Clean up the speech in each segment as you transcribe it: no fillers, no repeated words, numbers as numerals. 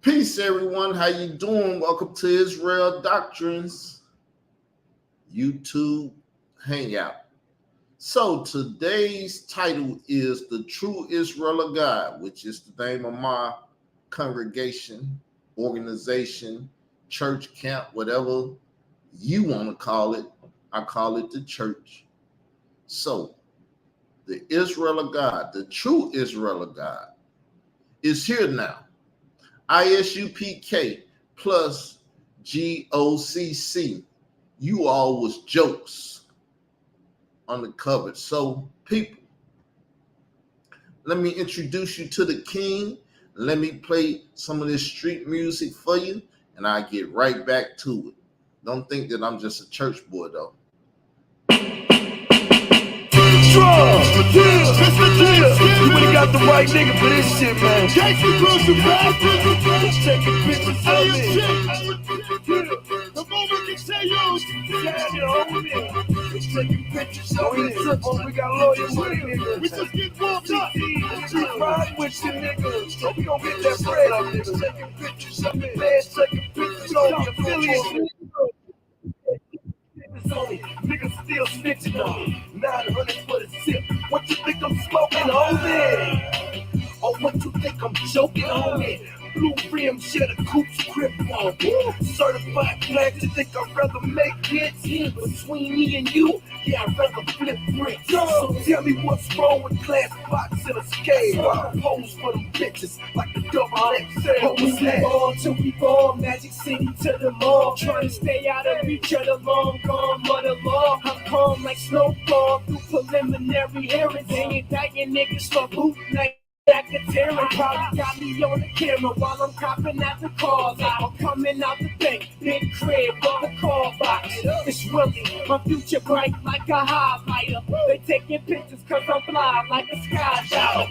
Peace, everyone. How you doing? Welcome to Israel Doctrines YouTube Hangout. So today's title is The True Israel of God, which is the name of my congregation, organization, church, camp, whatever you want to call it. I call it the church. So the Israel of God, the true Israel of God, is here now. I.S.U.P.K plus G.O.C.C. You all was jokes on the cover. So people, let me introduce you to the king. Let me play some of this street music for you, and I get right back to it. Don't think that I'm just a church boy though. Strong, you would've got the right nigga for this shit, man. Taking pictures of me. The moment they say yo, taking pictures of me. We got lawyers with it, nigga. We just get warmed up. We ride with you, nigga. So we gon' get that bread up, nigga. Taking pictures of me. Man, taking pictures of me. Affiliates, niggas still snitching on me. 900 for the zip. What you think I'm smoking, homie? Or what you think I'm joking, homie? Blue rim, shit, a coup's grip on. Certified black, you think I'd rather make hits between me and you? Yeah, I'd rather flip bricks. So tell me what's wrong with glass box and a scale. While I pose for them bitches like the double XL. We ball till we ball, Magic City to the mall. Trying to stay out of reach of the long gone mother law. I'm calm like snowfall through preliminary hearings. They indicting niggas for bootleg. Racketeering probably got me on the camera while I'm copping out the cars. I'm coming out the bank, big crib on the call box. It's really my future bright like a highlighter. They taking pictures cause I'm fly like a skydiver.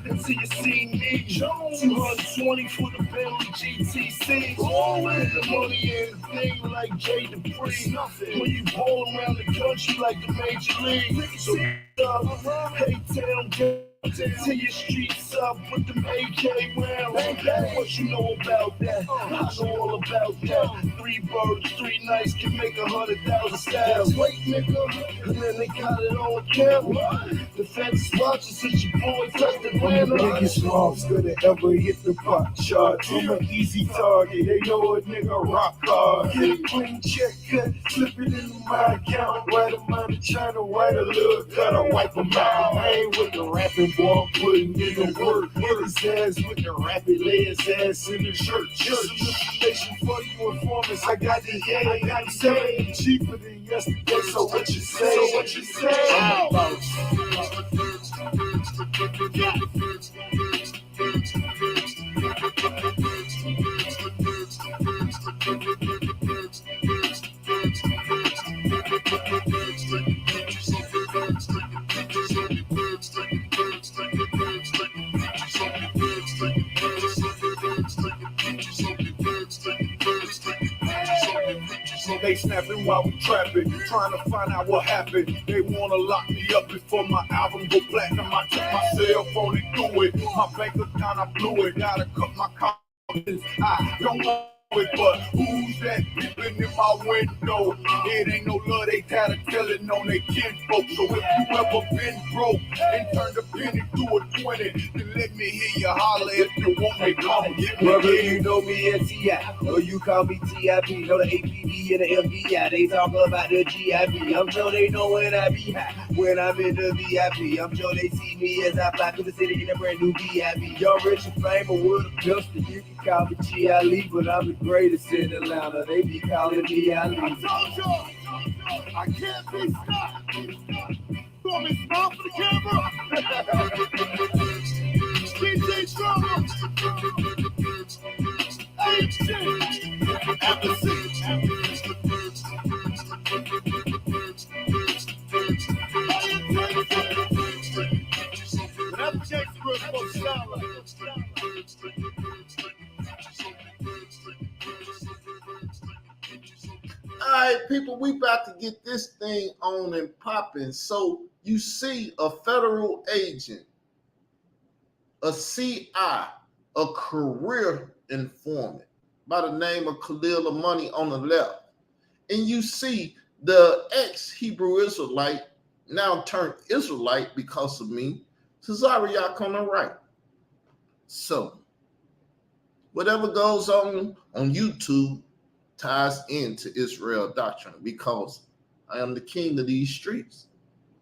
Until you see me, 220 for the Bentley GTC. Always the money and the thing like Jay Dupree. When you roll around the country like the Major League. So hey town, to your streets up with them AK rounds. What you know about that? I know all about that. 3 birds, 3 nights can make 100,000 styles. Wait, nigga, and then they got it on camera. The feds watching since your boy touched the ground. The biggest mobster that ever hit the pop chart. I'm an easy target, they know a nigga rock hard. Get a clean check cut, slip it into my account. Right amount of China, write a little cut, I wipe them out. I ain't with the rapping. Boy, putting in the work, hit his ass with the rapid, lay his ass in the shirt. Just some information for you informants. I got the I got the same cheaper than yesterday. So what you say? They snapping while we trapping, trying to find out what happened. They wanna lock me up before my album go platinum. I took my cell phone and do it. My bank account, I blew it. Gotta cut my confidence. I don't want it, but who's that peeping in my window? It ain't no love, they tired of telling on they kinfolk. So if you ever been broke and turned a penny to a 20, then let me hear you holler if you want me, come get me. Brother, you know me as T.I. or you call me T.I.P. Know the APD and the FBI. They talk about the G.I.P. I'm sure they know when I be high, when I'm in the VIP. I'm sure they see me as I fly through the city in a brand new VIP. Young, rich, and famous with a pistol. You can call me G.I.P. but I'm the greatest in Atlanta. They be calling me Ali. I told you, I can't be stopped. You want me to stop for the camera? DJ Drama. Hey, shit. All right, people, we about to get this thing on and popping. So you see a federal agent, a CI, a career informant by the name of Khalil Money on the left. And you see the ex-Hebrew Israelite, now turned Israelite because of me, Tazariak on the right. So whatever goes on YouTube ties into Israel doctrine because I am the king of these streets.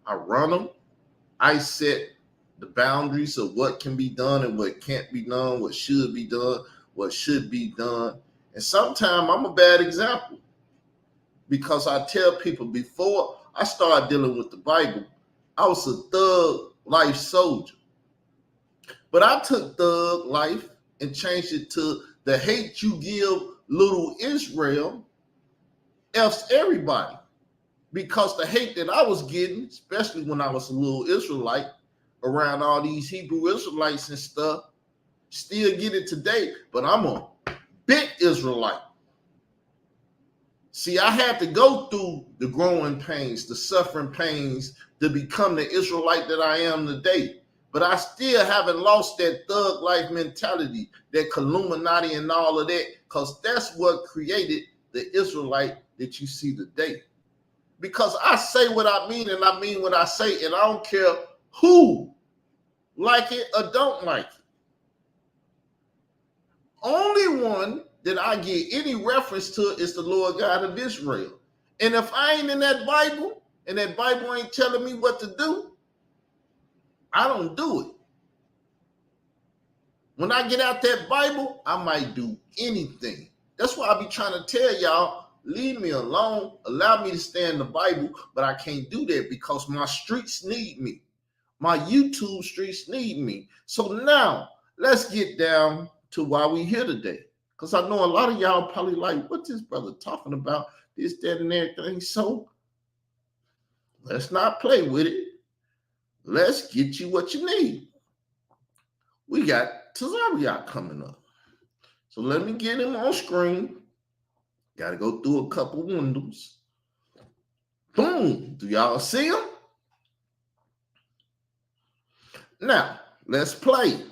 I run them. I set the boundaries of what can be done and what can't be done, what should be done, what should be done. And sometimes I'm a bad example because I tell people before I started dealing with the Bible, I was a thug life soldier. But I took thug life and changed it to the hate you give little Israel F's everybody. Because the hate that I was getting, especially when I was a little Israelite, around all these Hebrew Israelites and stuff, still get it today, but I'm a big Israelite. See, I had to go through the growing pains, the suffering pains to become the Israelite that I am today. But I still haven't lost that thug life mentality, that Illuminati and all of that, because that's what created the Israelite that you see today. Because I say what I mean and I mean what I say, and I don't care who like it or don't like it. Only one that I get any reference to is the Lord God of Israel. And if I ain't in that Bible and that Bible ain't telling me what to do, I don't do it. When I get out that Bible, I might do anything. That's why I be trying to tell y'all, leave me alone, allow me to stay in the Bible, but I can't do that because my streets need me. My YouTube streets need me. So now, let's get down to why we here today. Because I know a lot of y'all probably like, what this brother talking about, this, that, and everything. So let's not play with it. Let's get you what you need. We got Tazariak coming up. So let me get him on screen. Got to go through a couple windows. Boom. Do y'all see him? Now, let's play.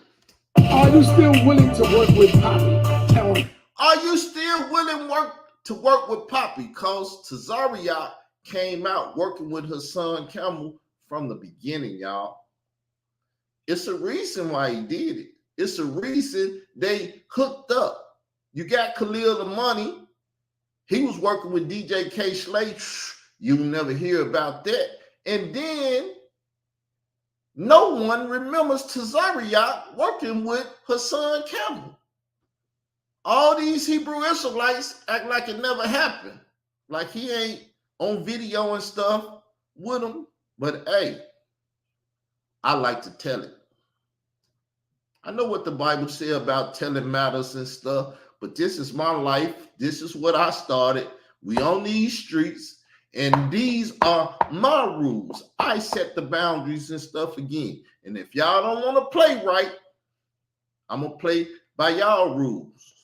Are you still willing to work with Poppy? Tell me. Are you still willing to work with Poppy? Because Tazariak came out working with her son Camel from the beginning, y'all. It's a reason why he did it. It's a reason they hooked up. You got Khalil the Money. He was working with DJ K Slay. You'll never hear about that. And then no one remembers Tazariak working with her son Camel. All these Hebrew Israelites act like it never happened. Like he ain't on video and stuff with them. But hey, I like to tell it. I know what the Bible says about telling matters and stuff, but this is my life. This is what I started. We on these streets, and these are my rules. I set the boundaries and stuff again. And if y'all don't want to play right, I'm going to play by y'all rules.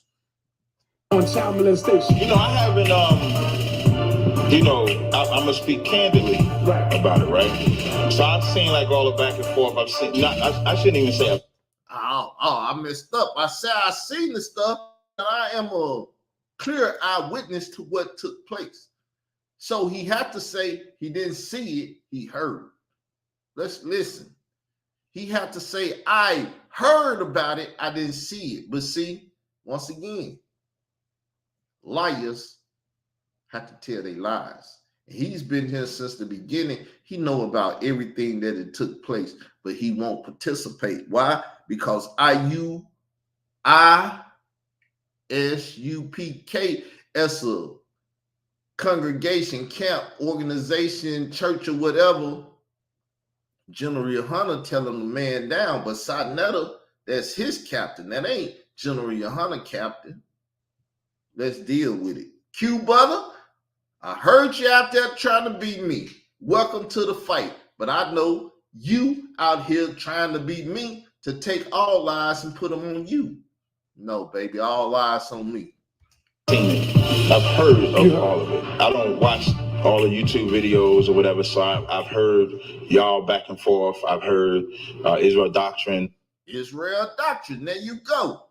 On Chamberlain Station. You know, I haven't, I'm going to speak candidly about it, right? So I've seen like all the back and forth. I've seen, I shouldn't even say. I messed up. I said I seen the stuff, and I am a clear eyewitness to what took place. So he had to say he didn't see it, he heard. Let's listen. He had to say, I heard about it, I didn't see it. But see, once again, liars have to tell their lies. He's been here since the beginning. He know about everything that it took place, but he won't participate. Why? Because I.S.U.P.K as a congregation, camp, organization, church, or whatever, General Yohana telling the man down, but Satnetta, that's his captain. That ain't General Yohana captain. Let's deal with it. Q Butter, I heard you out there trying to beat me. Welcome to the fight. But I know you out here trying to beat me to take all lies and put them on you. No, baby, all eyes on me. I've heard of all of it. I don't watch all the YouTube videos or whatever, so I've heard y'all back and forth. I've heard Israel Doctrine. Israel Doctrine, there you go.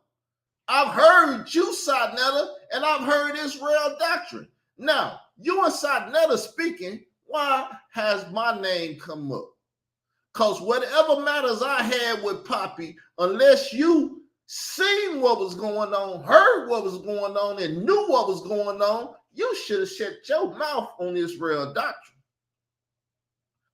I've heard you, Sadnetta, and I've heard Israel Doctrine. Now, you and Sadnetta speaking, why has my name come up? Because whatever matters I had with Poppy, unless you seen what was going on, heard what was going on, and knew what was going on, you should have shut your mouth on Israel Doctrine.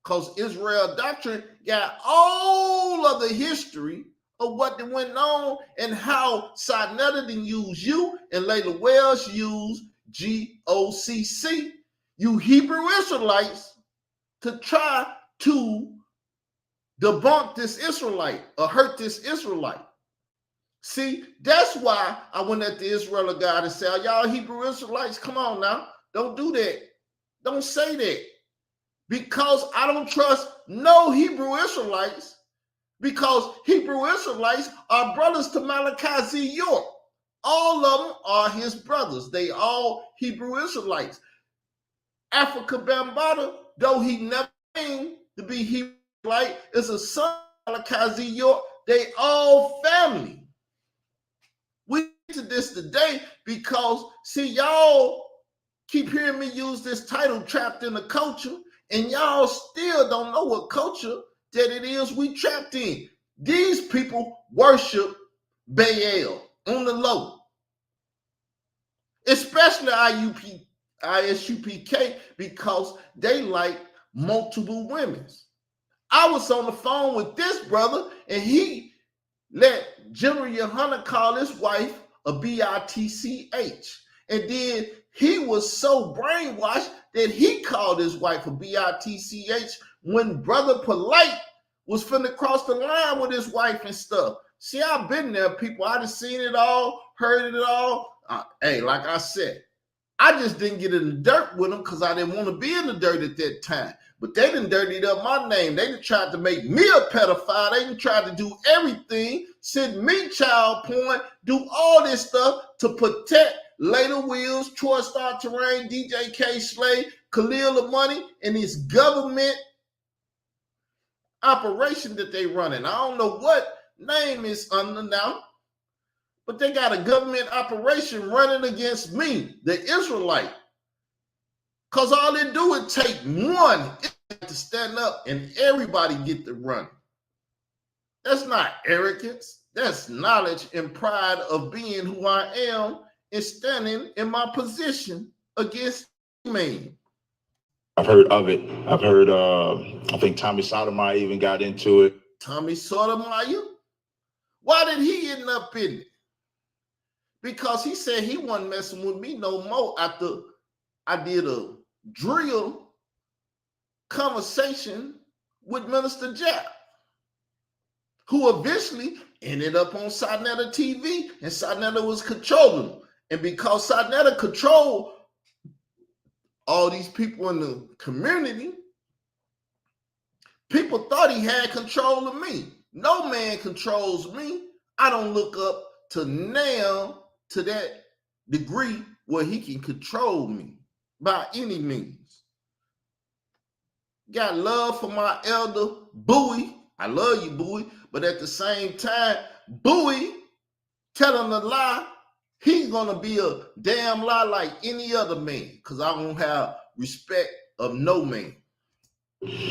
Because Israel Doctrine got all of the history of what went on and how Sadnetta didn't use you and Layla Wells used G.O.C.C, you Hebrew Israelites, to try to debunk this Israelite or hurt this Israelite. See, that's why I went at the Israel God and said, y'all Hebrew Israelites, come on now. Don't do that. Don't say that. Because I don't trust no Hebrew Israelites, because Hebrew Israelites are brothers to Malachi Z.York. All of them are his brothers. They all Hebrew Israelites. Africa Bambaataa, though he never came to be Hebrew Israelite, is a son of Malachi Z.York. They all family. We to this today because, see, y'all keep hearing me use this title, Trapped in the Culture, and y'all still don't know what culture that it is we trapped in. These people worship Baal on the low, especially I.S.U.P.K, because they like multiple women. I was on the phone with this brother, and he let General Yohana call his wife a B-I-T-C-H. And then he was so brainwashed that he called his wife a B-I-T-C-H when Brother Polite was finna cross the line with his wife and stuff. See, I've been there, people. I done seen it all, heard it all. Hey, like I said, I just didn't get in the dirt with them because I didn't want to be in the dirt at that time. But they done dirtied up my name. They done tried to make me a pedophile. They done tried to do everything, send me child porn, do all this stuff to protect Layla Wills, Troy Star Terrain, DJ K Slay, Khalil the Money, and this government operation that they running. I don't know what name is under now, but they got a government operation running against me, the Israelite. Because all they do is take one to stand up and everybody get to run. That's not arrogance. That's knowledge and pride of being who I am and standing in my position against me. I've heard of it. I've heard, I think Tommy Sotomayor even got into it. Tommy Sotomayor? Why did he end up in it? Because he said he wasn't messing with me no more after I did a drill conversation with Minister Jack, who eventually ended up on Sadnetta TV, and Sadnetta was controlling him. And because Sadnetta controlled all these people in the community, people thought he had control of me. No man controls me. I don't look up to now to that degree where he can control me by any means. Got love for my elder, Bowie. I love you, Bowie. But at the same time, Bowie telling a lie, he's going to be a damn lie like any other man because I don't have respect of no man.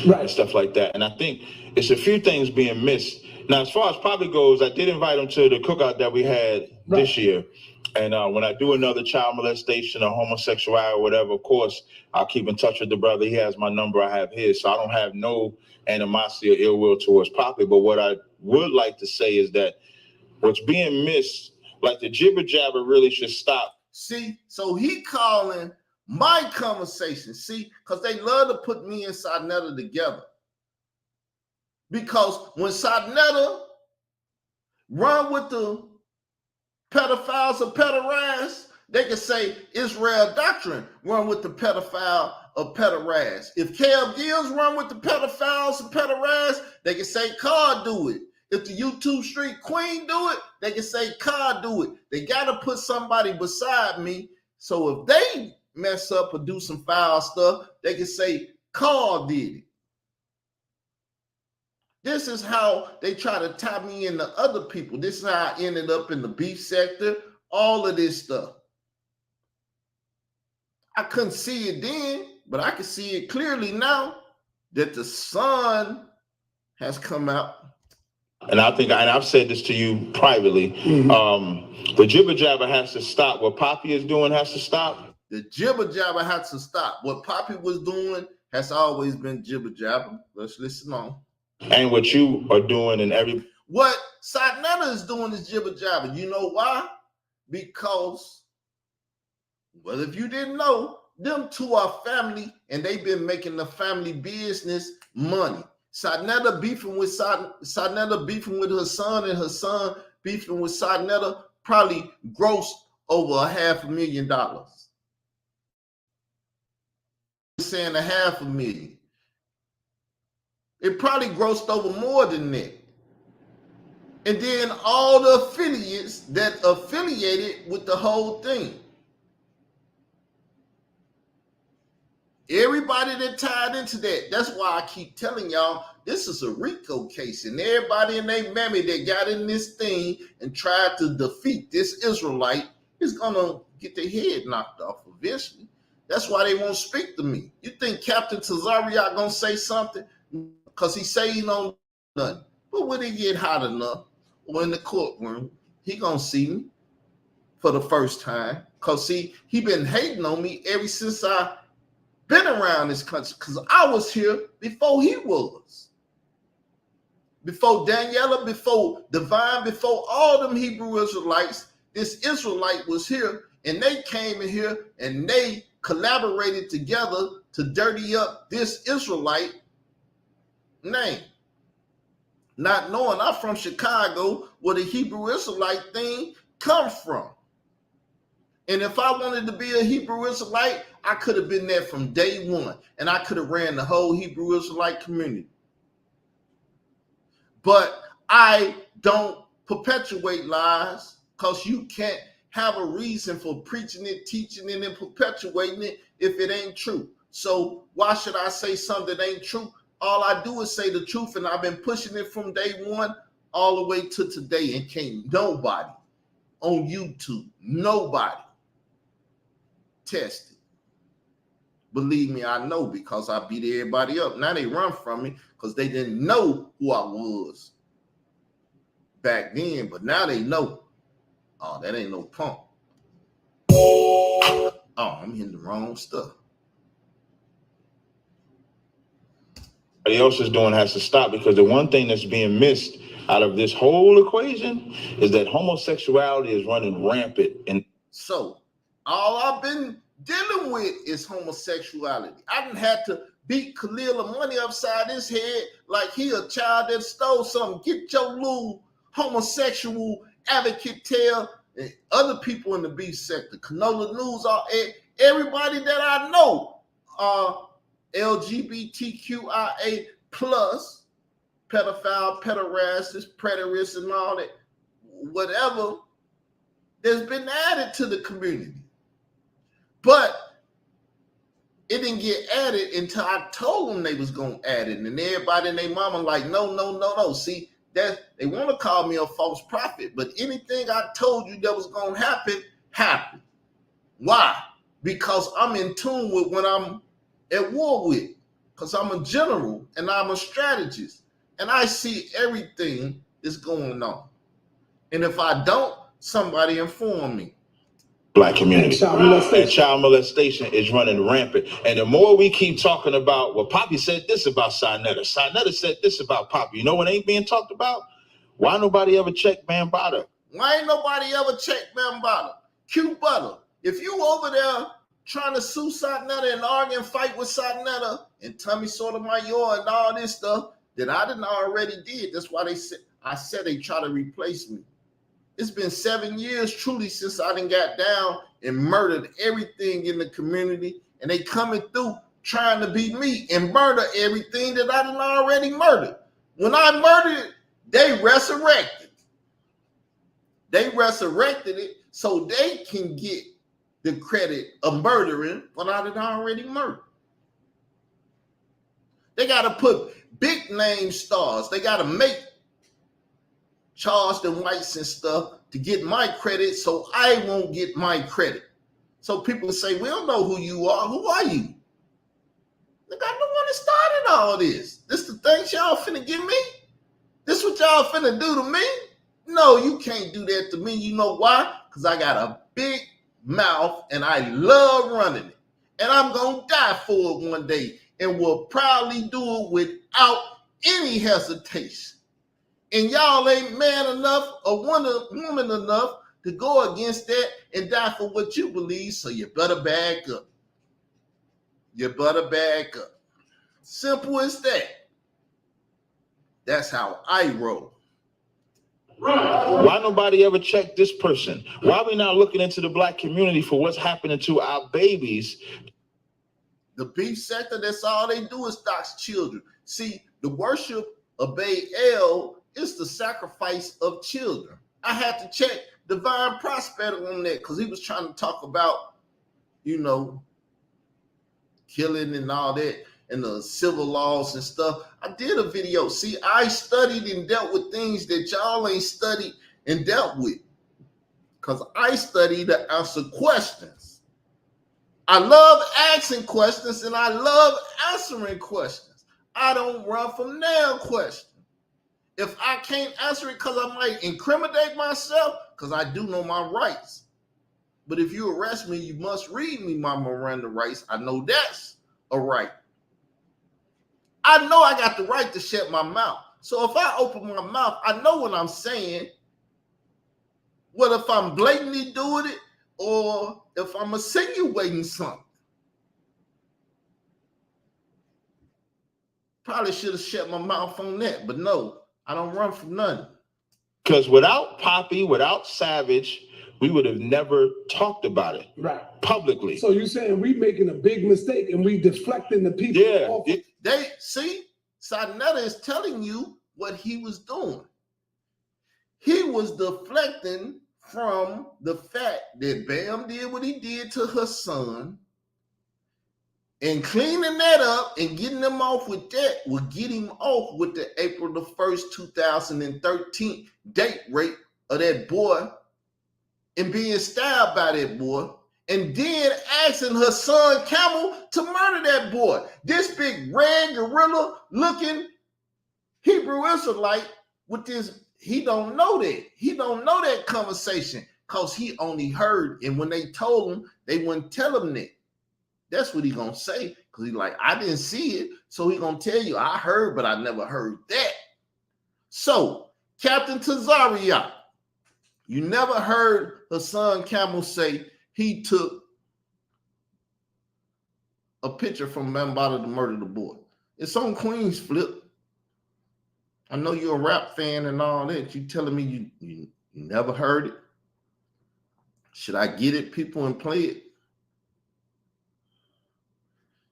Right. And stuff like that. And I think it's a few things being missed. Now, as far as Poppy goes, I did invite him to the cookout that we had this year. And when I do another child molestation or homosexuality or whatever, of course, I'll keep in touch with the brother. He has my number. I have his. So I don't have no animosity or ill will towards Poppy. But what I would like to say is that what's being missed, like the jibber jabber really should stop. See, so he calling my conversation, see, because they love to put me and Sadnetta together. Because when Sadnetta run with the pedophiles or pederasts, They can say Israel doctrine run with the pedophile or pederast. If G.O.G.G run with the pedophiles and pederast, they can say Car do it. If the YouTube Street Queen do it, they can say Car do it. They got to put somebody beside me. So if they mess up or do some foul stuff, they can say Car did it. This is how they try to tie me into other people. This is how I ended up in the beef sector, all of this stuff. I couldn't see it then, but I can see it clearly now that the sun has come out. And I think, and I've said this to you privately, the jibber jabber has to stop. What Poppy is doing has to stop. The jibber jabber has to stop. What Poppy was doing has always been jibber jabber. Let's listen on. And what you are doing and what Satnetta is doing is jibber jabber. You know why? Because, well, if you didn't know, them two are family, and they've been making the family business money. Satnetta beefing with Satnetta beefing with her son, and her son beefing with Satnetta probably grossed over $500,000. Saying $500,000. It probably grossed over more than that. And then all the affiliates that affiliated with the whole thing. Everybody that tied into that. That's why I keep telling y'all, this is a RICO case. And everybody and their mammy that got in this thing and tried to defeat this Israelite is going to get their head knocked off eventually. That's why they won't speak to me. You think Captain Tazariak going to say something? Because he say he don't know nothing. But when he get hot enough, or in the courtroom, he going to see me for the first time. Because, see, he been hating on me ever since I been around this country, because I was here before he was. Before Daniela, before Divine, before all them Hebrew Israelites, this Israelite was here, and they came in here and they collaborated together to dirty up this Israelite name. Not knowing I'm from Chicago, where the Hebrew Israelite thing comes from. And if I wanted to be a Hebrew Israelite, I could have been there from day one, and I could have ran the whole Hebrew Israelite community. But I don't perpetuate lies, because you can't have a reason for preaching it, teaching it, and perpetuating it if it ain't true. So why should I say something that ain't true? All I do is say the truth, and I've been pushing it from day one all the way to today, and can't nobody on YouTube, nobody test it. Believe me, I know, because I beat everybody up. Now they run from me because they didn't know who I was back then, but now they know. Oh, that ain't no punk. Oh, I'm hitting the wrong stuff. Everybody else is doing has to stop, because the one thing that's being missed out of this whole equation is that homosexuality is running rampant. And so all I've been dealing with is homosexuality. I didn't have to beat Khalil of money upside his head like he a child that stole something. Get your little homosexual advocate tail and other people in the beef sector. Canola News, everybody that I know LGBTQIA plus, pedophile, pederast, preterists, and all that, whatever, that's been added to the community. But it didn't get added until I told them they was going to add it. And everybody and their mama like, no. See, that they want to call me a false prophet, but anything I told you that was going to happen, happened. Why? Because I'm in tune with what I'm at war with, because I'm a general and I'm a strategist, and I see everything that's going on. And if I don't, somebody inform me. Black community. And child molestation is running rampant. And the more we keep talking about, well, Poppy said this about Sinetta. Sinetta said this about Poppy. You know what ain't being talked about? Why nobody ever checked Bambaataa? Why ain't nobody ever checked Bambaataa? Q Butter, if you over there trying to sue Satnetta and argue and fight with Satnetta and Tommy Sotomayor and all this stuff that I didn't already did, that's why I said they try to replace me. It's been 7 years truly since I done got down and murdered everything in the community, and they coming through trying to be me and murder everything that I done already murdered. When I murdered it, they resurrected. They resurrected it so they can get the credit of murdering what I done already murdered. They got to put big name stars. They got to make Charleston Whites and stuff to get my credit so I won't get my credit. So people say, we don't know who you are. Who are you? Look, I'm the one that started all this. This the things y'all finna give me? This what y'all finna do to me? No, you can't do that to me. You know why? Because I got a big mouth and I love running it. And I'm going to die for it one day and will proudly do it without any hesitation. And y'all ain't man enough or woman enough to go against that and die for what you believe, so you better back up. You better back up. Simple as that. That's how I roll. Why nobody ever checked this person? Why we not looking into the black community for what's happening to our babies? The beef sector, that's all they do is dox children. See, the worship of Baal is the sacrifice of children. I had to check Divine Prospector on that because he was trying to talk about, killing and all that and the civil laws and stuff. I did a video. See, I studied and dealt with things that y'all ain't studied and dealt with because I study to answer questions. I love asking questions and I love answering questions. I don't run from nail questions. If I can't answer it because I might incriminate myself, because I do know my rights. But if you arrest me, you must read me my Miranda rights. I know that's a right. I know I got the right to shut my mouth. So if I open my mouth, I know what I'm saying. What if I'm blatantly doing it or if I'm insinuating something? Probably should have shut my mouth on that, but no, I don't run from nothing. Because without Poppy, without Savage, we would have never talked about it publicly. So you're saying we making a big mistake and we deflecting the people? Yeah. They see, Sarnetta is telling you what he was doing. He was deflecting from the fact that Bam did what he did to her son, and cleaning that up and getting them off with that will get him off with the April the 1st, 2013 date rape of that boy and being stabbed by that boy, and then asking her son Camel to murder that boy. This big red gorilla looking Hebrew Israelite with this, he don't know that. He don't know that conversation because he only heard, and when they told him, they wouldn't tell him that. That's what he gonna say, because he's like, I didn't see it. So he gonna tell you, I heard, but I never heard that. So, Captain Tazaria, you never heard her son Camel say he took a picture from Bambaataa to murder the boy. It's on Queen's Flip. I know you're a rap fan and all that. You telling me you never heard it? Should I get it, people, and play it?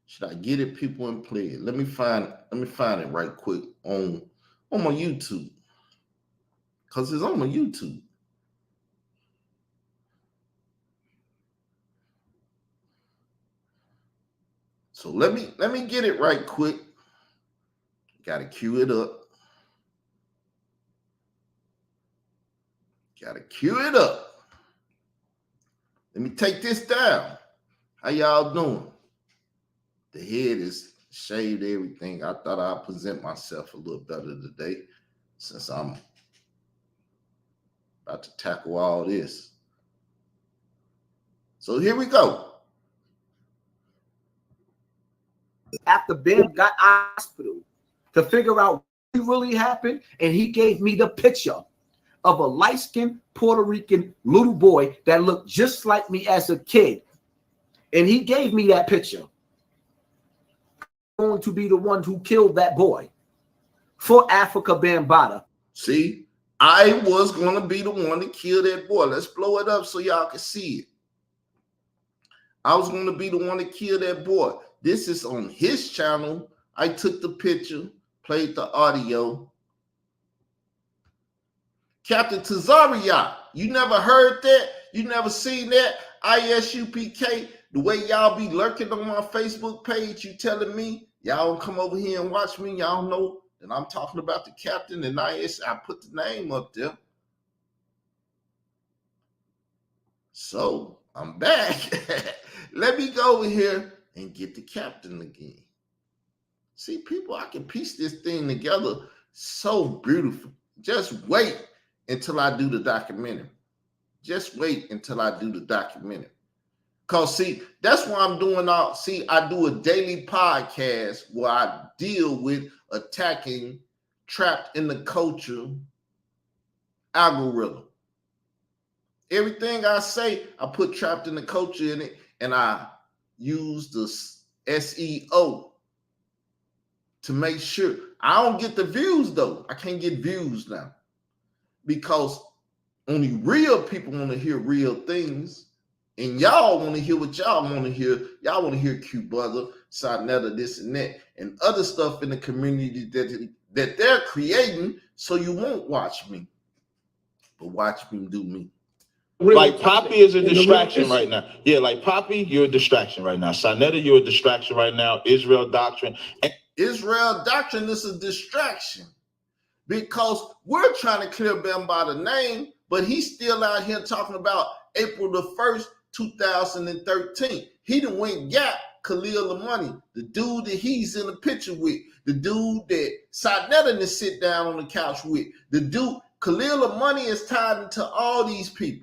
Should I get it, people, and play it? Let me find it right quick on my YouTube. Because it's on my YouTube. So let me get it right quick. Gotta cue it up. Gotta cue it up. Let me take this down. How y'all doing? The head is shaved, everything. I thought I'd present myself a little better today since I'm about to tackle all this. So here we go. After Bam got out of hospital to figure out what really happened, and he gave me the picture of a light-skinned Puerto Rican little boy that looked just like me as a kid. And he gave me that picture. I'm going to be the one who killed that boy for Africa Bambaataa. See, I was going to be the one to kill that boy. Let's blow it up so y'all can see it. I was going to be the one to kill that boy. This is on his channel. I took the picture, played the audio. Captain Tazariak, you never heard that? You never seen that? I.S.U.P.K, the way y'all be lurking on my Facebook page, you telling me y'all don't come over here and watch me. Y'all know that I'm talking about the captain and I put the name up there. So I'm back. Let me go over here and get the captain again. See, people, I can piece this thing together so beautiful. Just wait until I do the documentary. Just wait until I do the documentary. Because, see, that's why I'm doing I do a daily podcast where I deal with attacking trapped in the culture algorithm. Everything I say, I put trapped in the culture in it, and I use the SEO to make sure. I don't get the views, though. I can't get views now because only real people want to hear real things, and y'all want to hear what y'all want to hear. Y'all want to hear cute brother, Sonetta, this and that, and other stuff in the community that they're creating, so you won't watch me, but watch me do me. Like Poppy is a distraction right now. Yeah, like Poppy, you're a distraction right now. Sonetta, you're a distraction right now. Israel Doctrine. Israel Doctrine is a distraction because we're trying to clear them by the name, but he's still out here talking about April the 1st, 2013. He done went got Khalil the money, the dude that he's in the picture with, the dude that Sonetta didn't sit down on the couch with, the dude, Khalil the money is tied into all these people.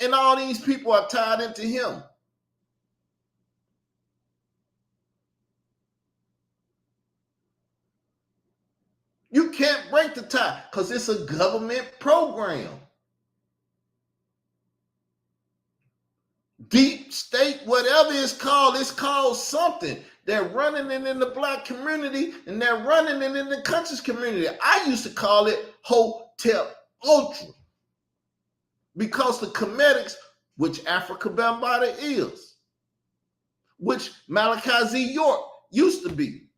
And all these people are tied into him. You can't break the tie because it's a government program. Deep state, whatever it's called something. They're running it in the black community and they're running it in the conscious community. I used to call it Hotel Ultra because the comedics, which Africa Bambaataa is, which Malachi Z. York used to be.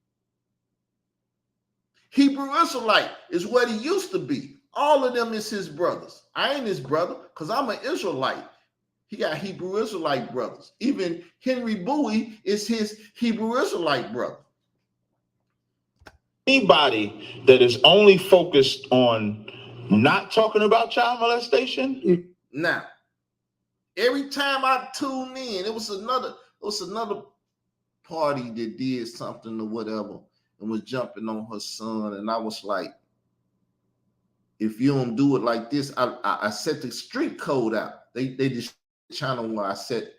Hebrew Israelite is what he used to be. All of them is his brothers. I ain't his brother because I'm an Israelite. He got Hebrew Israelite brothers. Even Henry Bowie is his Hebrew Israelite brother. Anybody that is only focused on not talking about child molestation. Now, every time I tune in, it was another party that did something or whatever and was jumping on her son, and I was like, if you don't do it like this, I set the street code out. They just channel where I set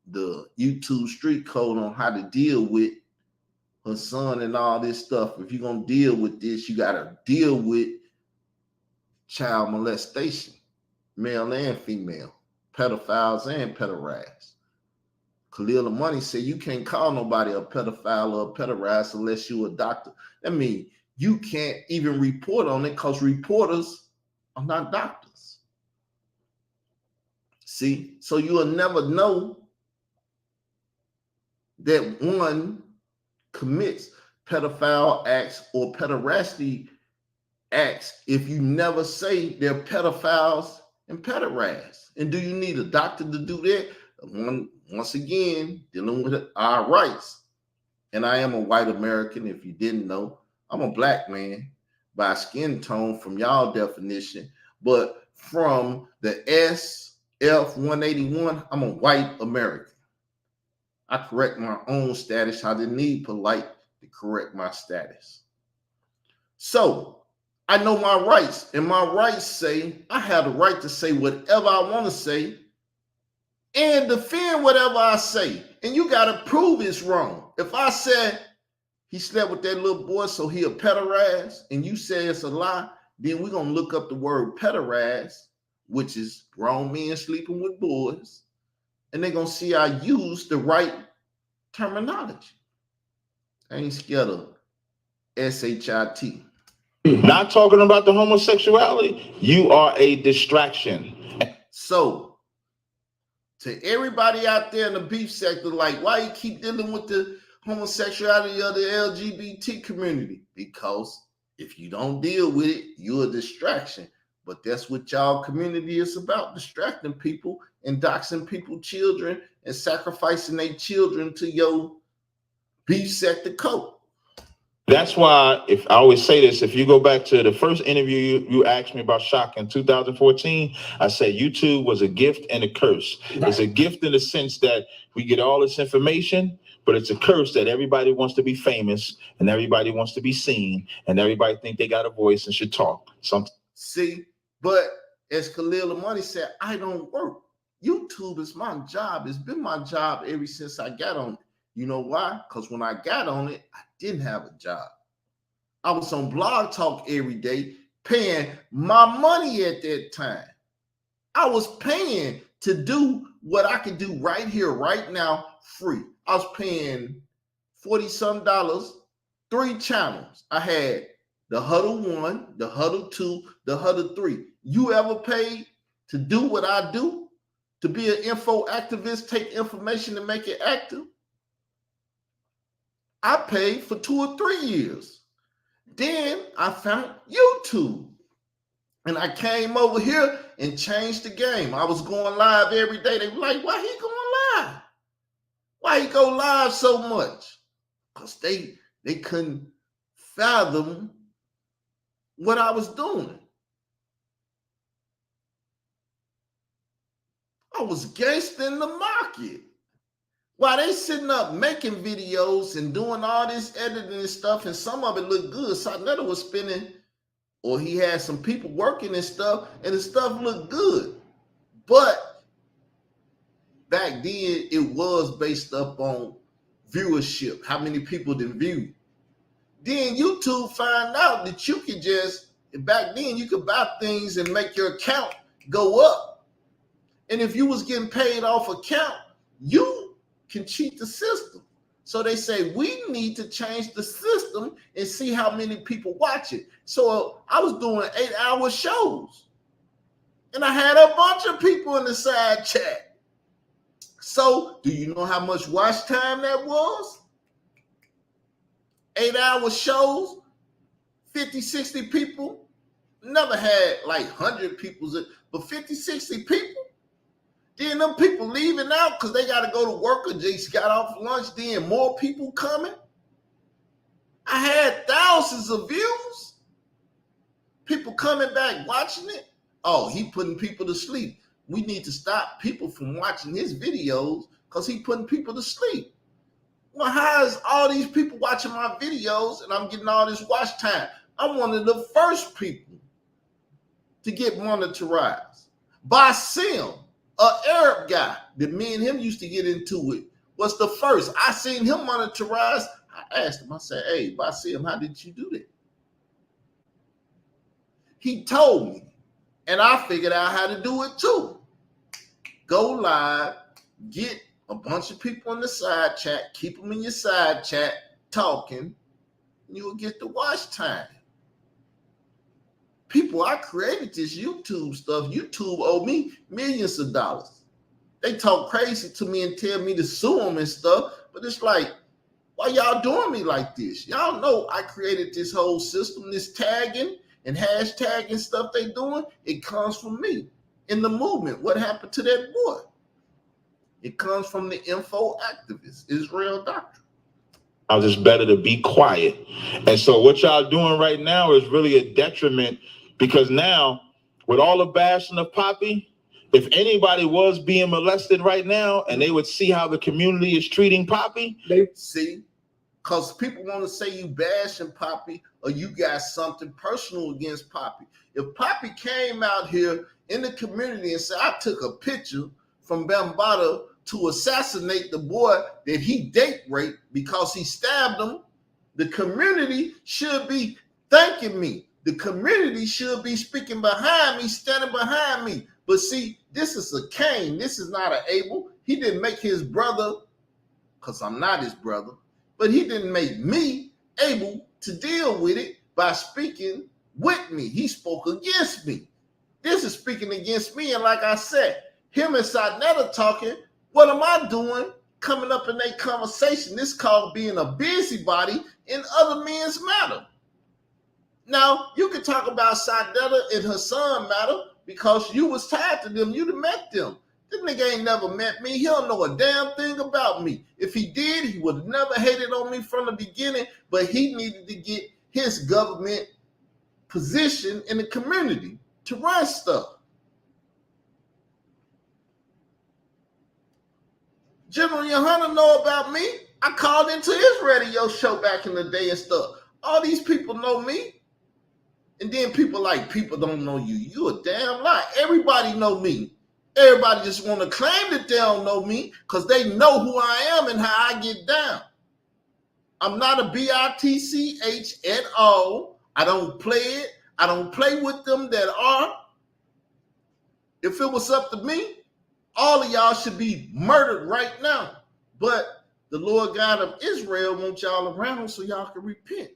the YouTube street code on how to deal with her son and all this stuff. If you're gonna deal with this, you gotta deal with child molestation, male and female, pedophiles and pederasts. Khalil the Money said you can't call nobody a pedophile or a pederast unless you're a doctor. I mean, you can't even report on it because reporters are not doctors. See, so you'll never know that one commits pedophile acts or pederasty acts if you never say they're pedophiles and pederasts. And do you need a doctor to do that? Once again, dealing with our rights. And I am a white American, if you didn't know. I'm a black man by skin tone from y'all definition, but from the SF-181, I'm a white American. I correct my own status. I didn't need polite to correct my status. So I know my rights, and my rights say I have the right to say whatever I want to say and defend whatever I say. And you got to prove it's wrong. If I said he slept with that little boy, so he a pederast, and you say it's a lie, then we're going to look up the word pederast, which is grown men sleeping with boys, and they're going to see I use the right terminology. I ain't scared of SHIT. Not talking about the homosexuality, you are a distraction. So to everybody out there in the beef sector, like, why you keep dealing with the homosexuality of the LGBT community? Because if you don't deal with it, you're a distraction. But that's what y'all community is about, distracting people and doxing people's children and sacrificing their children to your beef sector cult. That's why, if I always say this, if you go back to the first interview you asked me about Shock in 2014, I said YouTube was a gift and a curse. Right. It's a gift in the sense that we get all this information, but it's a curse that everybody wants to be famous and everybody wants to be seen and everybody think they got a voice and should talk. See, but as Khalil Money said, I don't work. YouTube is my job. It's been my job ever since I got on it. You know why? Because when I got on it, I didn't have a job. I was on Blog Talk every day, paying my money at that time. I was paying to do what I could do right here, right now, free. I was paying $40-some, 3 channels. I had the Huddle 1, the Huddle 2, the Huddle 3. You ever paid to do what I do? To be an info activist, take information and make it active? I paid for 2 or 3 years. Then I found YouTube. And I came over here and changed the game. I was going live every day. They were like, why he going live? Why he go live so much? Because they couldn't fathom what I was doing. I was gangsta in the market. While they sitting up making videos and doing all this editing and stuff, and some of it looked good. Sarnetta was spending, or he had some people working and stuff, and the stuff looked good. But back then, it was based up on viewership, how many people didn't view. Then YouTube found out that you could just, back then, you could buy things and make your account go up. And if you was getting paid off account, you can cheat the system. So they say, we need to change the system and see how many people watch it. So I was doing 8-hour shows. And I had a bunch of people in the side chat. So do you know how much watch time that was? 8-hour shows, 50, 60 people. Never had like 100 people, but 50, 60 people. Then them people leaving out because they got to go to work or just got off lunch. Then more people coming. I had thousands of views. People coming back watching it. Oh, he putting people to sleep. We need to stop people from watching his videos because he putting people to sleep. Well, how is all these people watching my videos and I'm getting all this watch time? I'm one of the first people to get monetized. Basim, an Arab guy that me and him used to get into it, was the first. I seen him monetized. I asked him, I said, hey, Basim, how did you do that? He told me, and I figured out how to do it too. Go live, get a bunch of people in the side chat, keep them in your side chat talking, and you'll get the watch time. People, I created this YouTube stuff. YouTube owe me millions of dollars. They talk crazy to me and tell me to sue them and stuff, but it's like, why y'all doing me like this? Y'all know I created this whole system, this tagging and hashtagging stuff they doing. It comes from me in the movement. What happened to that boy? It comes from the info activist, Israel Doctrine. It's just better to be quiet. And so what y'all doing right now is really a detriment, because now with all the bashing of Poppy, if anybody was being molested right now and they would see how the community is treating Poppy, they see, because people want to say you bashing Poppy or you got something personal against Poppy. If Poppy came out here in the community and said, I took a picture from Bambaataa to assassinate the boy that he date raped because he stabbed him, the community should be thanking me. The community should be speaking behind me, standing behind me. But see, this is a Cain. This is not an Abel. He didn't make his brother, because I'm not his brother, but he didn't make me able to deal with it by speaking with me. He spoke against me. This is speaking against me. And like I said, him and Sarnetta talking What am I doing coming up in a conversation? This called being a busybody in other men's matter. Now, you can talk about Sadetta and her son matter because you was tied to them. You'd have met them. This nigga ain't never met me. He don't know a damn thing about me. If he did, he would have never hated on me from the beginning, but he needed to get his government position in the community to run stuff. General Yohana know about me. I called into his radio show back in the day and stuff. All these people know me. And then people don't know you. You a damn lie. Everybody know me. Everybody just want to claim that they don't know me because they know who I am and how I get down. I'm not a bitch at all. I don't play it. I don't play with them that are. If it was up to me, all of y'all should be murdered right now. But the Lord God of Israel wants y'all around so y'all can repent.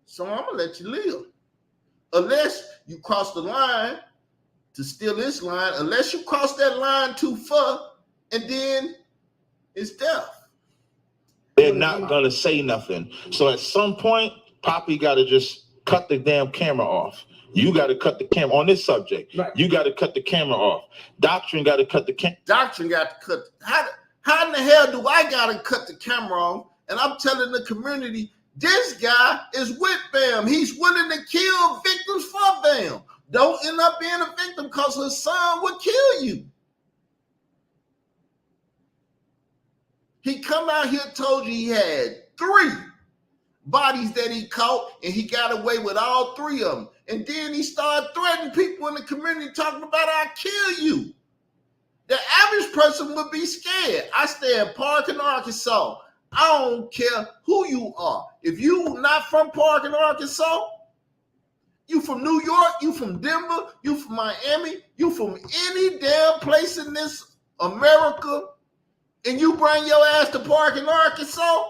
So I'm going to let you live. Unless you cross the line to steal this line, unless you cross that line too far, and then it's death. They're not going to say nothing. So at some point, Poppy got to just cut the damn camera off. You got to cut the camera on this subject. Right. You got to cut the camera off. Doctrine got to cut the camera. Doctrine got to cut. How in the hell do I got to cut the camera off? And I'm telling the community, this guy is with Bam. He's willing to kill victims for Bam. Don't end up being a victim because his son would kill you. He come out here told you he had 3 bodies that he caught, and he got away with all 3 of them. And then he started threatening people in the community, talking about, I'll kill you. The average person would be scared. I stay in Parkin, Arkansas. I don't care who you are. If you not from Parkin, Arkansas, you from New York, you from Denver, you from Miami, you from any damn place in this America, and you bring your ass to Parkin, Arkansas,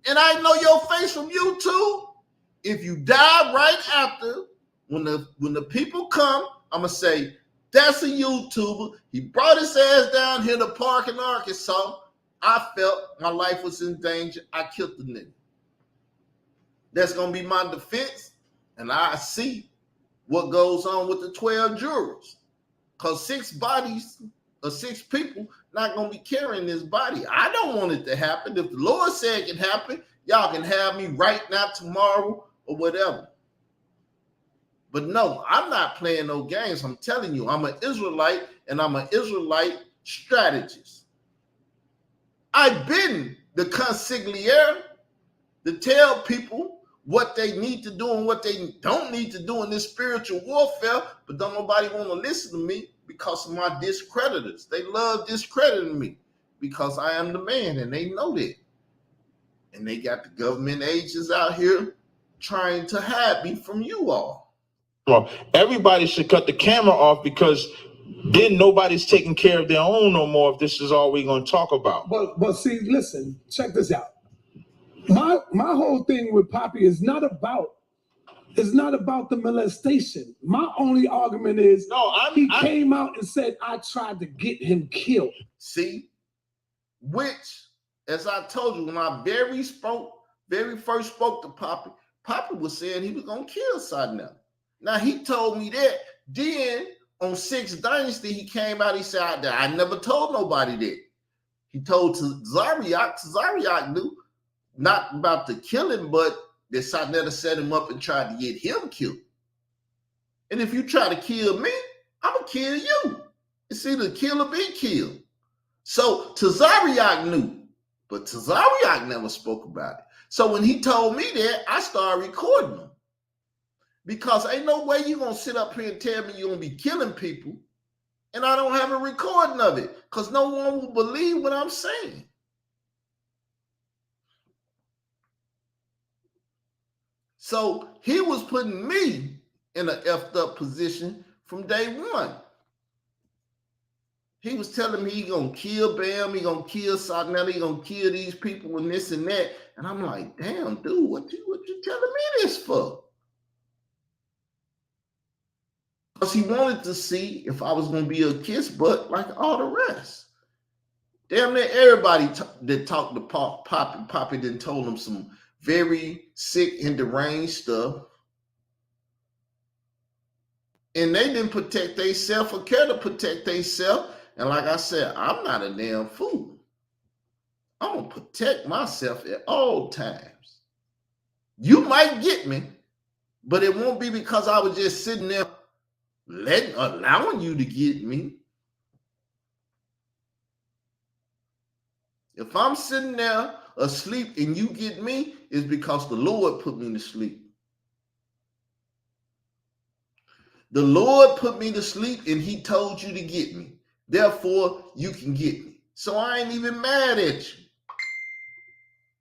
and I know your face from YouTube, if you die right after, when the people come, I'm going to say, that's a YouTuber. He brought his ass down here to Parkin, Arkansas. I felt my life was in danger. I killed the nigga. That's going to be my defense. And I see what goes on with the 12 jurors. Because 6 bodies or 6 people not going to be carrying this body. I don't want it to happen. If the Lord said it can happen, y'all can have me right now, tomorrow, or whatever. But no, I'm not playing no games. I'm telling you, I'm an Israelite, and I'm an Israelite strategist. I've been the consigliere to tell people what they need to do and what they don't need to do in this spiritual warfare, but don't nobody want to listen to me because of my discreditors. They love discrediting me because I am the man, and they know that. And they got the government agents out here trying to hide me from you all. Well, everybody should cut the camera off because then nobody's taking care of their own no more if this is all we're going to talk about. But see, listen, check this out. My whole thing with Poppy is not about the molestation. My only argument is he came out and said, I tried to get him killed. See, which, as I told you, when I very first spoke to Poppy, Poppy was saying he was going to kill Sadnell. Now, he told me that. Then, on 6th Dynasty, he came out, he said, I never told nobody that. He told Tazariak. Tazariak knew, not about to kill him, but that Sadnetta set him up and tried to get him killed. And if you try to kill me, I'm going to kill you. It's either kill or be killed. So, Tazariak knew, but Tazariak never spoke about it. So, when he told me that, I started recording him. Because ain't no way you're going to sit up here and tell me you're going to be killing people and I don't have a recording of it because no one will believe what I'm saying. So he was putting me in an effed up position from day one. He was telling me he going to kill Bam, he going to kill Sadnella, he going to kill these people and this and that. And I'm like, damn, dude, what you telling me this for? Because he wanted to see if I was going to be a kiss butt like all the rest. Damn near everybody that talked to Poppy then told him some very sick and deranged stuff. And they didn't protect themselves or care to protect themselves. And like I said, I'm not a damn fool. I'm going to protect myself at all times. You might get me, but it won't be because I was just sitting there allowing you to get me. If I'm sitting there asleep and you get me, it's because the Lord put me to sleep. The Lord put me to sleep and he told you to get me. Therefore, you can get me. So I ain't even mad at you.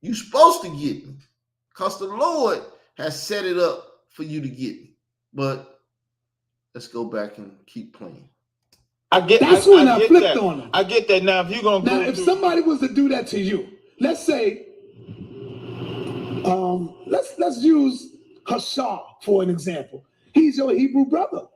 You're supposed to get me because the Lord has set it up for you to get me. But let's go back and keep playing. That's when I flipped on him. I get that. Now, if you're going to if somebody was to do that to you, let's say, let's use Hashar for an example. He's your Hebrew brother.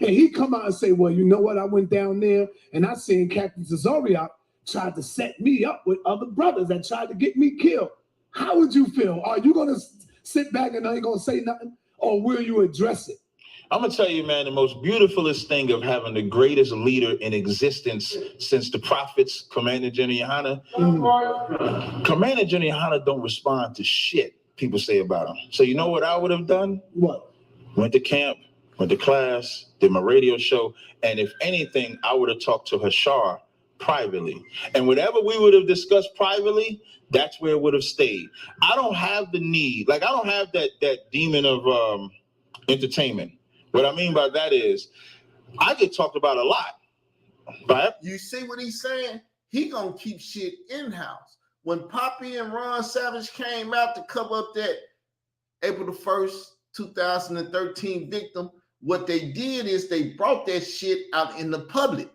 And he come out and say, well, you know what? I went down there and I seen Captain Zazoriak tried to set me up with other brothers that tried to get me killed. How would you feel? Are you going to sit back and ain't going to say nothing? Or will you address it? I'm going to tell you, man, the most beautifulest thing of having the greatest leader in existence since the prophets, Commander General Yohana. Commander General Yohana don't respond to shit people say about him. So you know what I would have done? What? Went to camp, went to class, did my radio show, and if anything, I would have talked to Hashar privately. And whatever we would have discussed privately, that's where it would have stayed. I don't have the need, I don't have that demon of entertainment. What I mean by that is I get talked about a lot. But you see what he's saying? He gonna keep shit in-house. When Poppy and Ron Savage came out to cover up that April the 1st, 2013 victim, what they did is they brought that shit out in the public.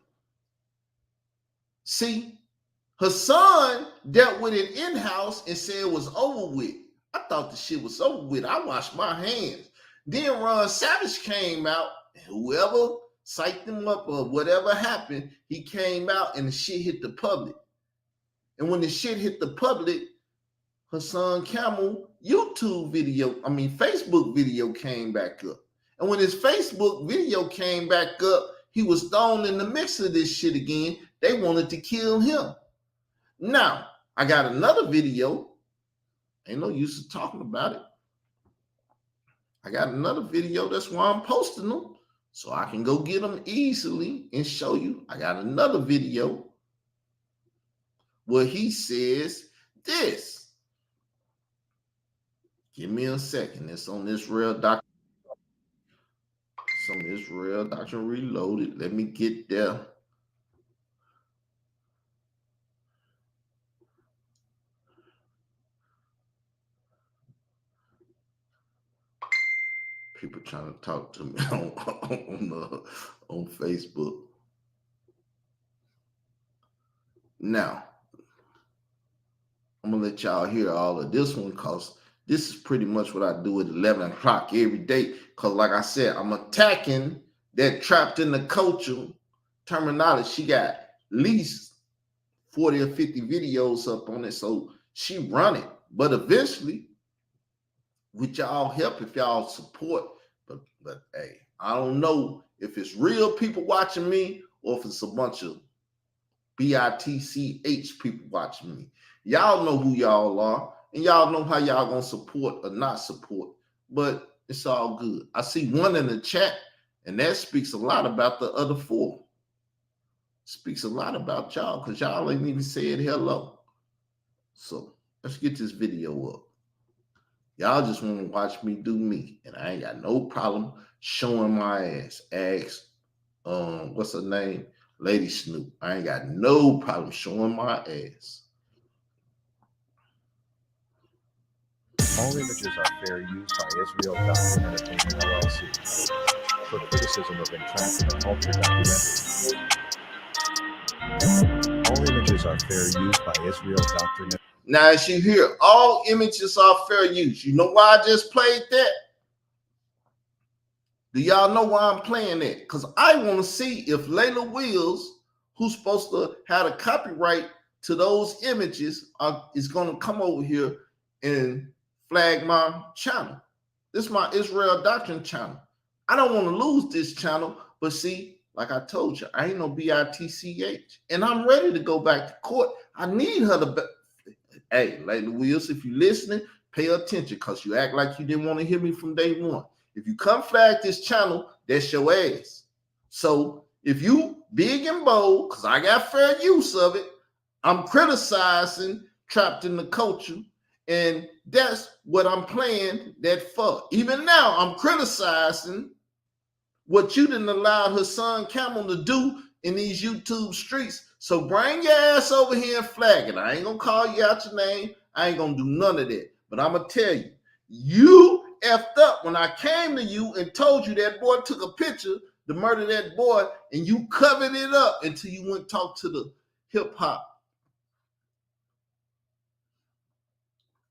See, her son dealt with it in-house and said it was over with. I thought the shit was over with. I washed my hands. Then Ron Savage came out, whoever psyched him up or whatever happened, he came out and the shit hit the public. And when the shit hit the public, her son Camel Facebook video came back up. And when his Facebook video came back up, he was thrown in the mix of this shit again. They wanted to kill him. Now, I got another video. Ain't no use of talking about it. I got another video. That's why I'm posting them. So I can go get them easily and show you. I got another video where he says this. Give me a second. It's on this real document. It's on this real document reloaded. Let me get there. People trying to talk to me on Facebook. Now, I'm going to let y'all hear all of this one because this is pretty much what I do at 11 o'clock every day. Because like I said, I'm attacking that trapped in the culture terminology. She got at least 40 or 50 videos up on it. So she run it. But eventually, with y'all help, if y'all support, but hey, I don't know if it's real people watching me or if it's a bunch of BITCH people watching me. Y'all know who y'all are, and y'all know how y'all gonna support or not support, but it's all good. I see one in the chat, and that speaks a lot about the other four. Speaks a lot about y'all, because y'all ain't even said hello. So let's get this video up. Y'all just want to watch me do me, and I ain't got no problem showing my ass. Ask, what's her name? Lady Snoop. I ain't got no problem showing my ass. All images are fair use by I.S.U.P.K Entertainment LLC for criticism of entrapment or culture documentaries. All images are fair use by I.S.U.P.K. Now, as you hear, all images are fair use. You know why I just played that? Do y'all know why I'm playing that? Because I want to see if Layla Wills, who's supposed to have the copyright to those images is going to come over here and flag my channel. This is my Israel Doctrine channel. I don't want to lose this channel, but see, like I told you, I ain't no bitch, and I'm ready to go back to court. I need her to. Hey, Layla Wills, if you're listening, pay attention, because you act like you didn't want to hear me from day one. If you come flag this channel, that's your ass. So if you big and bold, because I got fair use of it, I'm criticizing Trapped in the Culture, and that's what I'm playing that for. Even now, I'm criticizing what you didn't allow her son Camel to do in these YouTube streets. So bring your ass over here and flag it. I ain't gonna call you out your name. I ain't gonna do none of that. But I'm gonna tell you, you effed up when I came to you and told you that boy took a picture to murder that boy, and you covered it up until you went talk to the hip hop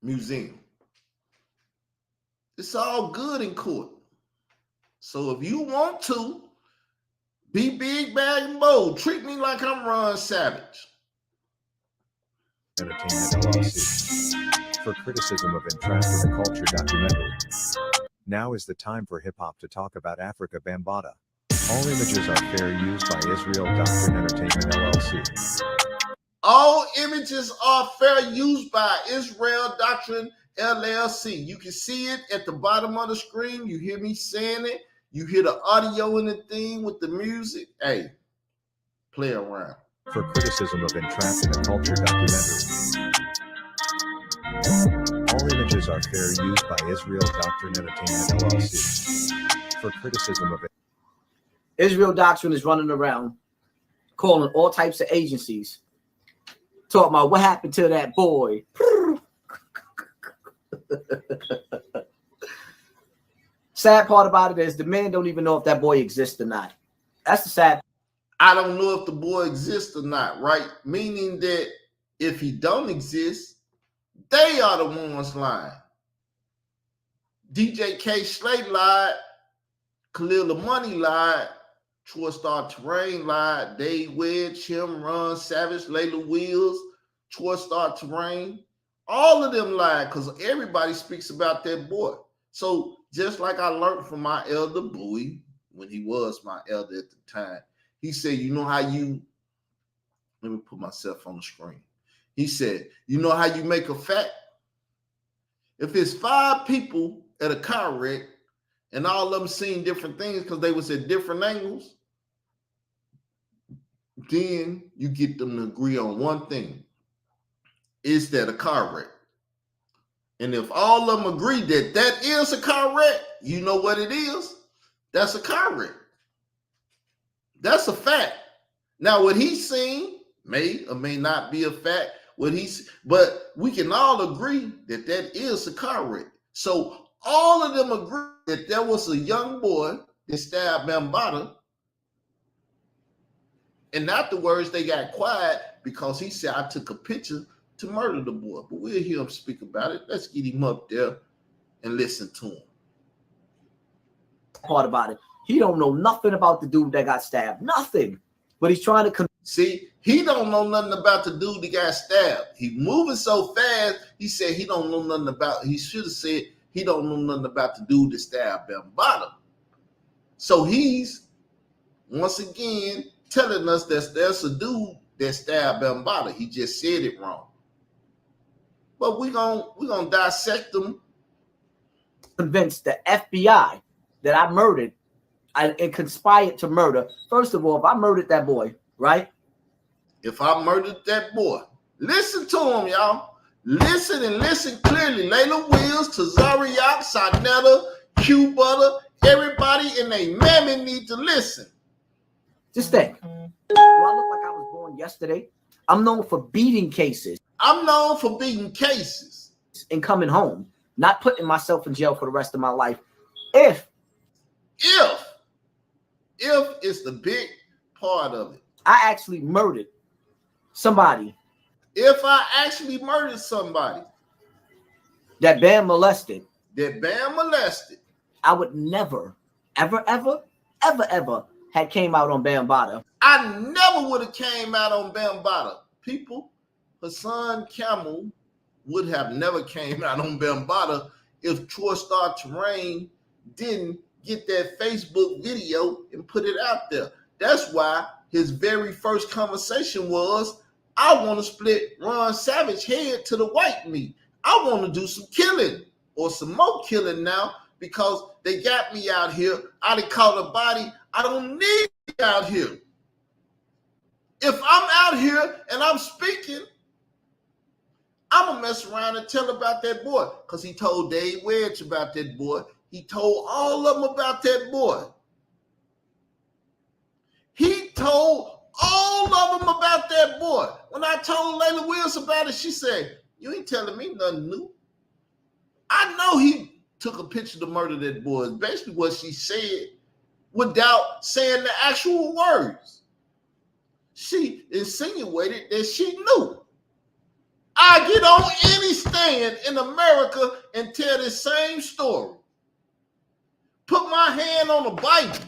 museum. It's all good in court. So if you want to be big, bad, and bold, treat me like I'm Ron Savage. Entertainment LLC for criticism of Entrapped in the Culture documentary. Now is the time for hip hop to talk about Africa Bambaataa. All images are fair use by Israel Doctrine Entertainment LLC. All images are fair use by Israel Doctrine LLC. You can see it at the bottom of the screen. You hear me saying it. You hear the audio in the thing with the music. Hey, play around. For criticism of Entrapped in the Culture documentary. All images are fair use by Israel Doctrine Entertainment LLC. For criticism of it. Israel Doctrine is running around calling all types of agencies, talking about what happened to that boy. Sad part about it is the man don't even know if that boy exists or not. That's the sad. I don't know if the boy exists or not, right? Meaning that if he don't exist, they are the ones lying. DJ K Slay lied, Khalil the Money lied, Troy Star Terrain lied, Dave Wedge, him, Ron Savage, Layla Wills, Troy Star Terrain, all of them lied because everybody speaks about that boy. So just like I learned from my elder Bowie, when he was my elder at the time, he said, you know how you, let me put myself on the screen. He said, you know how you make a fact? If it's 5 people at a car wreck and all of them seen different things because they was at different angles, then you get them to agree on one thing. Is that a car wreck? And if all of them agree that that is a car wreck, you know what it is? That's a car wreck. That's a fact. Now, what he's seen may or may not be a fact. But we can all agree that that is a car wreck. So all of them agree that there was a young boy that stabbed Bambaataa. And afterwards, they got quiet because he said, I took a picture to murder the boy. But we'll hear him speak about it. Let's get him up there and listen to him. Part about it. He don't know nothing about the dude that got stabbed. Nothing. But he's trying to see, he don't know nothing about the dude that got stabbed. He moving so fast, he said he don't know nothing about, he should have said he don't know nothing about the dude that stabbed Bambaataa. So he's, once again, telling us that there's a dude that stabbed Bambaataa. He just said it wrong. But we're gonna dissect them. Convince the FBI that I murdered and conspired to murder. First of all, if I murdered that boy, right? If I murdered that boy, listen to him, y'all. Listen and listen clearly. Layla Wills, Tazari Yop, Sonetta, Q Butter, everybody and they mammy need to listen. Just think. Do I look like I was born yesterday? I'm known for beating cases. I'm known for beating cases. And coming home, not putting myself in jail for the rest of my life. If is the big part of it. I actually murdered somebody. If I actually murdered somebody. That Bam molested. I would never, ever had came out on Bambaataa. I never would have came out on Bambaataa. People, Hassan Camel would have never came out on Bambaataa if Troy Star Terrain didn't get that Facebook video and put it out there. That's why his very first conversation was, I want to split Ron Savage head to the white meat. I want to do some killing or some more killing now because they got me out here. I done caught a body. I don't need me out here. If I'm out here and I'm speaking, I'm going to mess around and tell about that boy because he told Dave Wedge about that boy. He told all of them about that boy. He told all of them about that boy. When I told Layla Wills about it, she said, you ain't telling me nothing new. I know he took a picture to murder that boy. It's basically what she said without saying the actual words. She insinuated that she knew. I get on any stand in America and tell the same story. Put my hand on the Bible.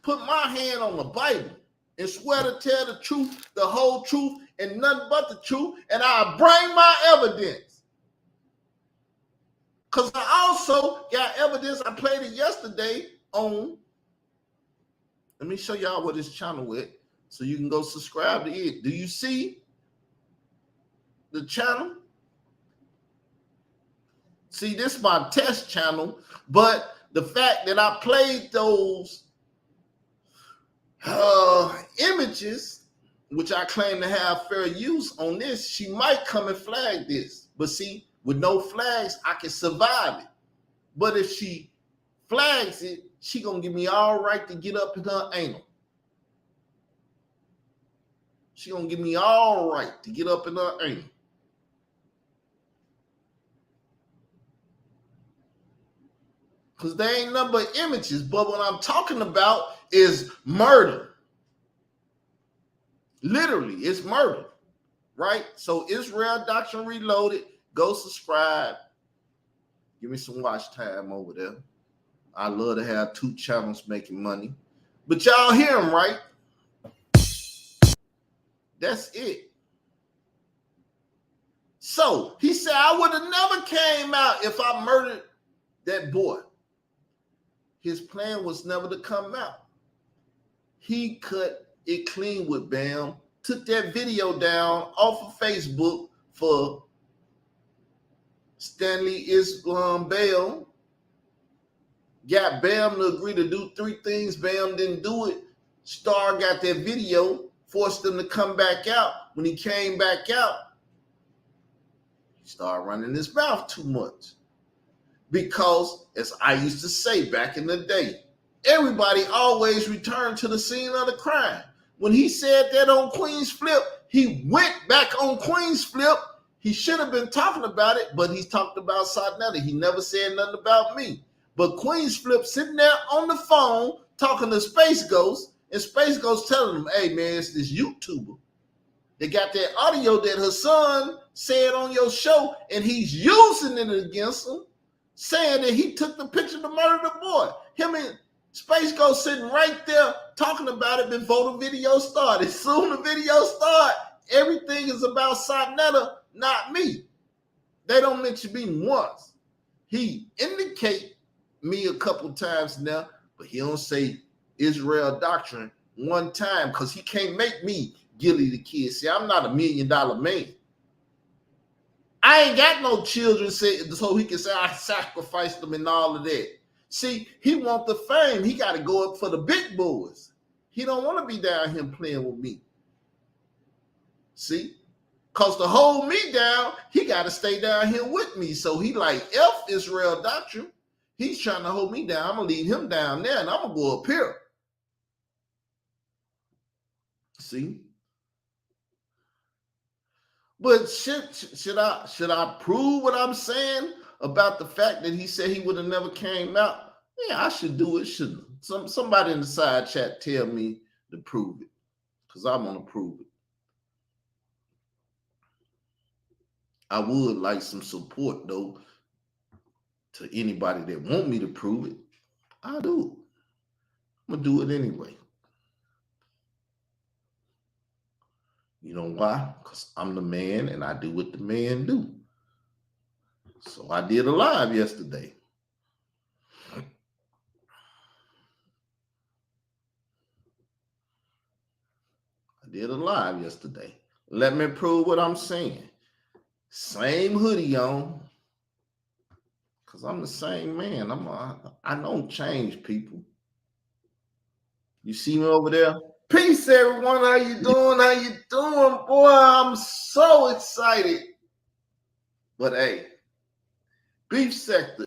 Put my hand on the Bible and swear to tell the truth, the whole truth, and nothing but the truth, and I'll bring my evidence. Because I also got evidence. I played it yesterday on, let me show y'all what this channel is so you can go subscribe to it. Do you see the channel? See, this is my test channel, but the fact that I played those images, which I claim to have fair use on this, she might come and flag this. But see, with no flags, I can survive it. But if she flags it, she gonna give me all right to get up in her anal. She gonna give me all right to get up in her anal. Because there ain't nothing but images. But what I'm talking about is murder. Literally, it's murder. Right? So Israel Doctrine Reloaded. Go subscribe. Give me some watch time over there. I love to have 2 channels making money. But y'all hear him, right? That's it. So he said, I would have never came out if I murdered that boy. His plan was never to come out. He cut it clean with Bam, took that video down off of Facebook for Stanley Bell, got Bam to agree to do 3 things. Bam didn't do it. Star got that video, forced him to come back out. When he came back out, he started running his mouth too much. Because, as I used to say back in the day, everybody always returned to the scene of the crime. When he said that on Queen's Flip, he went back on Queen's Flip. He should have been talking about it, but he talked about Sarnetta. He never said nothing about me. But Queen's Flip sitting there on the phone talking to Space Ghost, and Space Ghost telling him, hey, man, it's this YouTuber. They got that audio that her son said on your show, and he's using it against him, saying that he took the picture to murder the boy. Him and Space Ghost sitting right there talking about it before the video started. Soon the video started, everything is about Sarnetta, not me. They don't mention me once. He indicate me a couple times now, but he don't say Israel Doctrine one time because he can't make me Gilly the Kid. See, I'm not $1 million man. I ain't got no children so he can say I sacrificed them and all of that. See, he want the fame. He got to go up for the big boys. He don't want to be down here playing with me. See? Because to hold me down, he got to stay down here with me. So he like, F Israel Doctrine. He's trying to hold me down. I'm going to leave him down there, and I'm going to go up here. See? But should I prove what I'm saying about the fact that he said he would have never came out? Yeah, I should do it, shouldn't I? Somebody in the side chat tell me to prove it, because I'm going to prove it. I would like some support, though, to anybody that want me to prove it. I do. I'm going to do it anyway. You know why? Because I'm the man and I do what the man do. So I did a live yesterday. Let me prove what I'm saying. Same hoodie on. Because I'm the same man. I don't change people. You see me over there? Peace, everyone. How you doing? How you doing? Boy, I'm so excited. But hey, beef sector,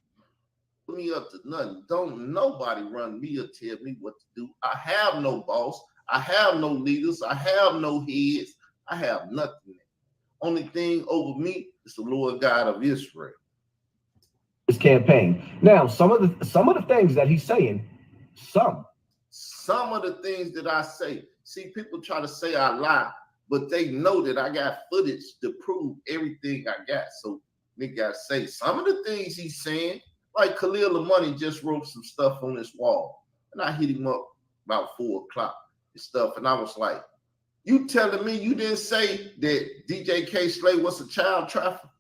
put me up to nothing. Don't nobody run me or tell me what to do. I have no boss. I have no leaders. I have no heads. I have nothing. Only thing over me is the Lord God of Israel. His campaign. Now, some of the things that he's saying, some of the things that I say. See, people try to say I lie, but they know that I got footage to prove everything I got. So nigga gotta say some of the things he's saying. Like Khalil the Money just wrote some stuff on his wall, and I hit him up about 4 o'clock and stuff, and I was like, "You telling me you didn't say that DJ K-Slay was a child trafficker?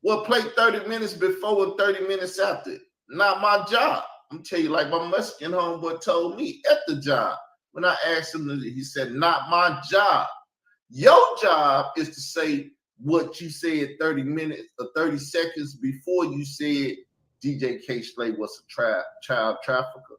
Well, play 30 minutes before and 30 minutes after. Not my job. I'm tell you, like my Mexican homeboy told me at the job when I asked him, he said, "Not my job. Your job is to say what you said 30 minutes or 30 seconds before you said DJ K-Slay was a child trafficker.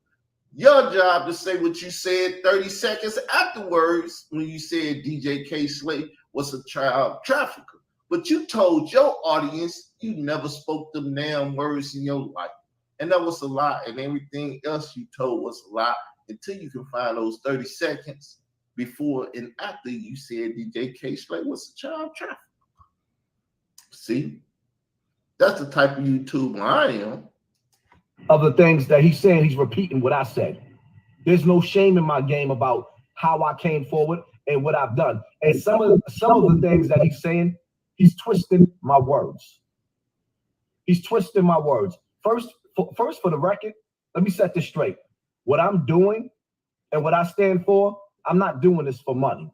Your job to say what you said 30 seconds afterwards when you said DJ K-Slay was a child trafficker. But you told your audience you never spoke them damn words in your life. And that was a lie. And everything else you told was a lie until you can find those 30 seconds before and after you said DJ K-Slay was a child trafficker." See? That's the type of YouTuber I am. of the things that he's saying, he's repeating what I said. There's no shame in my game about how I came forward and what I've done. And some of the things that he's saying, he's twisting my words. He's twisting my words. First, for the record, let me set this straight. What I'm doing and what I stand for, I'm not doing this for money.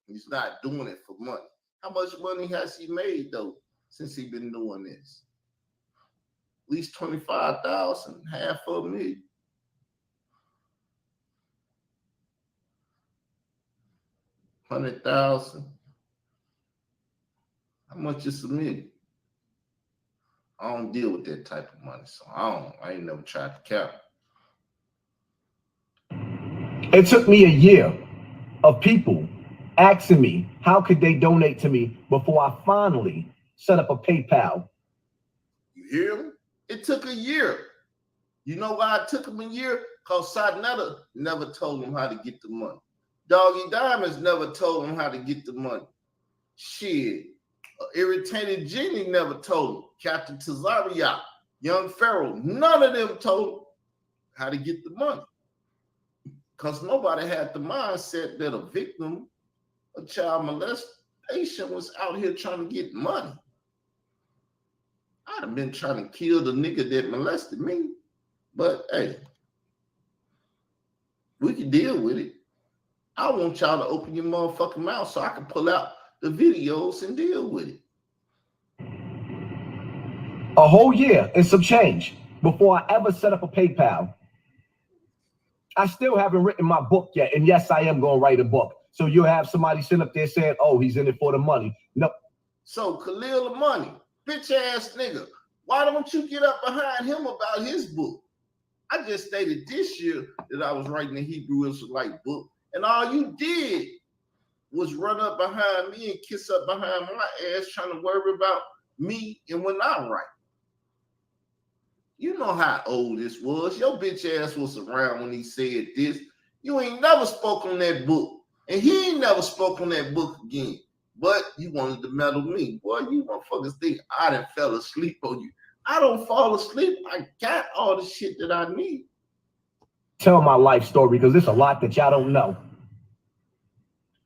He's not doing it for money. How much money has he made, though, since he's been doing this? At least 25,000, $500,000. $100,000. How much is a million? I don't deal with that type of money, so I ain't never tried to count. It took me a year of people asking me how could they donate to me before I finally set up a PayPal. You hear me? It took a year. You know why it took him a year? Because Sadnetta never told him how to get the money. Doggy Diamonds never told him how to get the money. Shit. Irritated Jenny never told him. Captain Tazaria, Young Pharaoh, none of them told him how to get the money. Because nobody had the mindset that a victim of child molestation was out here trying to get money. I'd have been trying to kill the nigga that molested me. But hey, we can deal with it. I want y'all to open your motherfucking mouth so I can pull out the videos and deal with it. A whole year and some change before I ever set up a PayPal. I still haven't written my book yet. And yes, I am going to write a book. So you'll have somebody sitting up there saying, "Oh, he's in it for the money." No. So Khalil the Money, bitch ass nigga, why don't you get up behind him about his book? I just stated this year that I was writing a Hebrew Israelite book, and all you did was run up behind me and kiss up behind my ass trying to worry about me and when I write. You know how old this was. Your bitch ass was around when he said this. You ain't never spoke on that book. And he ain't never spoke on that book again. But you wanted to meddle me. Boy, you motherfuckers think I done fell asleep on you. I don't fall asleep. I got all the shit that I need. Tell my life story because there's a lot that y'all don't know.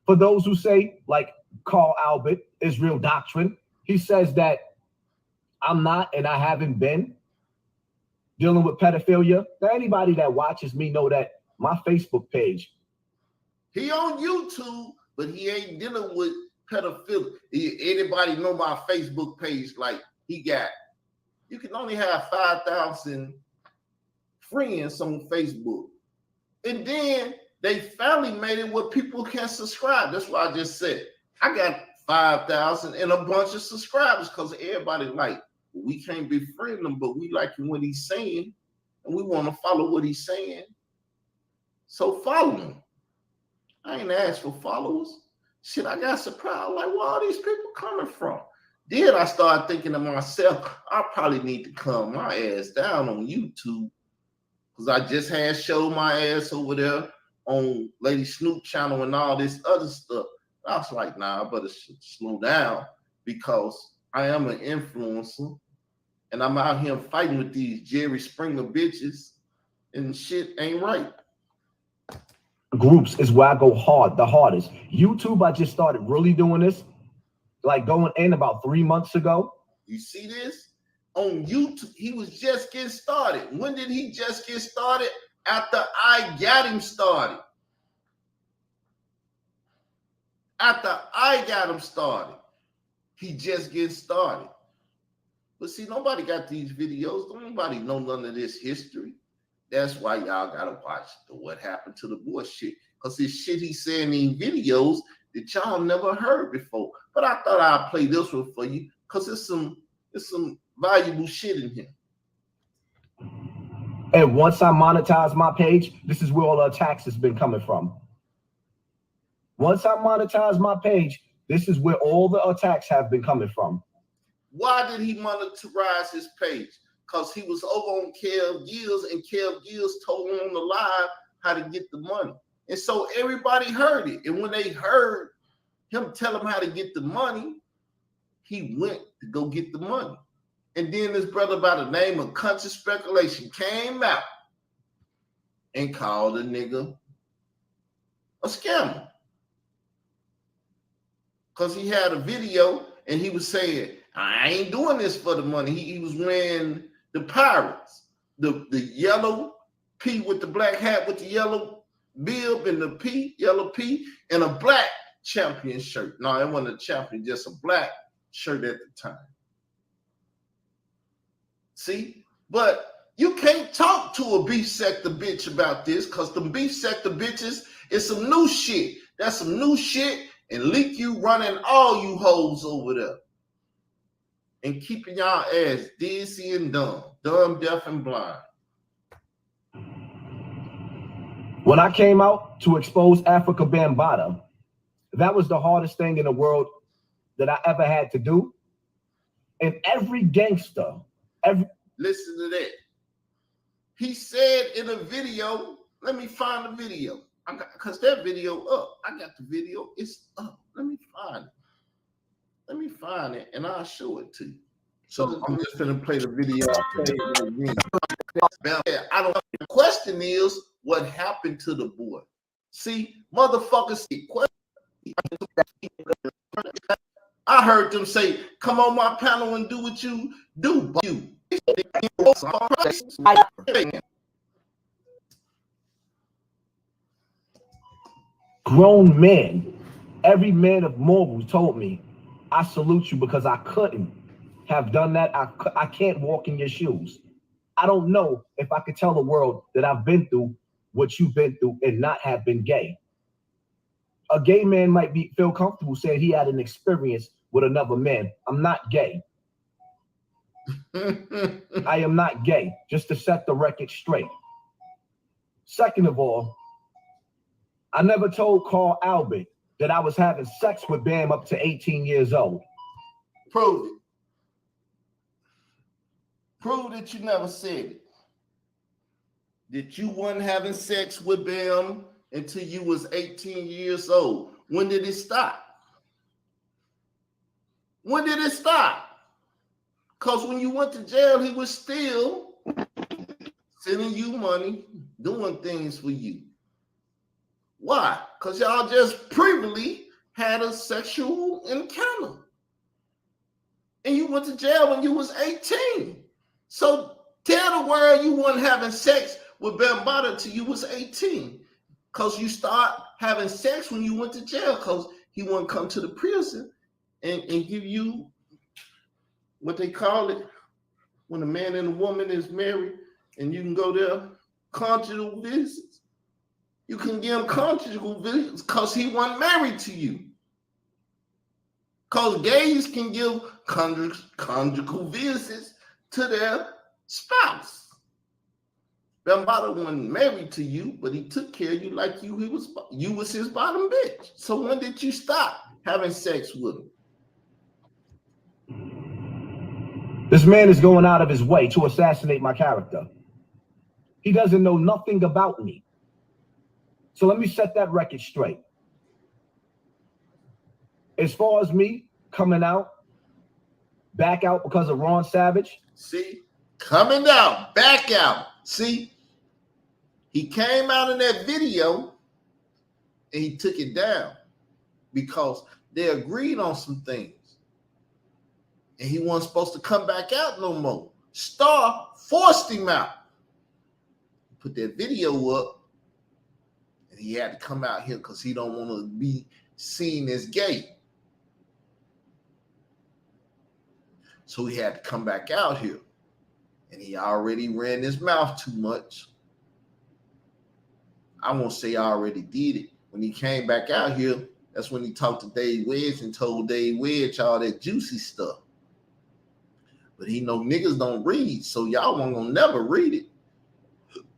For those who say, like Carl Albert, Israel Doctrine, he says that I'm not and I haven't been dealing with pedophilia. Now, anybody that watches me know that my Facebook page. He on YouTube but he ain't dealing with pedophilia. Anybody know my Facebook page? Like he got, you can only have 5,000 friends on Facebook. And then they finally made it where people can subscribe. That's why I just said, I got 5,000 and a bunch of subscribers because everybody like, we can't befriend him, but we like what he's saying and we want to follow what he's saying. So follow him. I ain't asked for followers. Shit, I got surprised. Like, where all these people coming from? Then I started thinking to myself, I probably need to calm my ass down on YouTube because I just had showed my ass over there on Lady Snoop channel and all this other stuff. I was like, nah, I better slow down because I am an influencer and I'm out here fighting with these Jerry Springer bitches and shit ain't right. Groups is where I go hard, the hardest. YouTube, I just started really doing this, like going in about 3 months ago. You see this? On YouTube, he was just getting started. When did he just get started? After I got him started. After I got him started. He just getting started. But see, nobody got these videos. Nobody know none of this history. That's why y'all gotta watch what happened to the boy shit. Because this shit he's saying in videos that y'all never heard before. But I thought I'd play this one for you because it's some valuable shit in here. And once I monetize my page, this is where all the attacks has been coming from. Once I monetize my page, this is where all the attacks have been coming from. Why did he monetize his page? Because he was over on G.O.G.G, and G.O.G.G told him on the live how to get the money. And so everybody heard it. And when they heard him tell him how to get the money, he went to go get the money. And then this brother by the name of Country Speculation came out and called the nigga a scammer. Because he had a video and he was saying, I ain't doing this for the money. He was wearing the Pirates, the yellow P with the black hat with the yellow bib and the P, yellow P, and a black champion shirt. No, it wasn't a champion, just a black shirt at the time. See? But you can't talk to a beef sector bitch about this because the beef sector bitches is some new shit. That's some new shit, and Leak you running all you hoes over there. And keeping y'all ass dizzy and dumb, deaf, and blind. When I came out to expose Africa Bambaataa, that was the hardest thing in the world that I ever had to do. And every gangster, listen to that. He said in a video, let me find the video. Because that video up. I got the video. It's up. Let me find it. Let me find it and I'll show it to you. So I'm just gonna play the video. I don't know. The question is, what happened to the boy? See, motherfuckers see I heard them say, come on my panel and do what you do. You. Grown men, every man of morals told me, I salute you because I couldn't have done that. I can't walk in your shoes. I don't know if I could tell the world that I've been through what you've been through and not have been gay. A gay man might feel comfortable saying he had an experience with another man. I'm not gay. I am not gay, just to set the record straight. Second of all, I never told Carl Albert that I was having sex with Bam up to 18 years old. Prove it. Prove that you never said it. That you weren't having sex with Bam until you was 18 years old. When did it stop? When did it stop? Because when you went to jail, he was still sending you money, doing things for you. Why? Because y'all just previously had a sexual encounter. And you went to jail when you was 18. So tell the world you weren't having sex with Bambaataa till you was 18. Because you start having sex when you went to jail because he wouldn't come to the prison and give you what they call it when a man and a woman is married and you can go there, conjugal visits. You can give him conjugal visits because he wasn't married to you. Because gays can give conjugal visits to their spouse. Bambaataa wasn't married to you, but he took care of you like you was his bottom bitch. So when did you stop having sex with him? This man is going out of his way to assassinate my character. He doesn't know nothing about me. So let me set that record straight. As far as me coming out, back out because of Ron Savage. See, coming out, back out. See, he came out in that video and he took it down because they agreed on some things. And he wasn't supposed to come back out no more. Star forced him out. Put that video up and he had to come out here because he don't want to be seen as gay. So he had to come back out here. And he already ran his mouth too much. I won't say I already did it. When he came back out here, that's when he talked to Dave Wedge and told Dave Wedge all that juicy stuff. But he know niggas don't read, so y'all won't gonna never read it.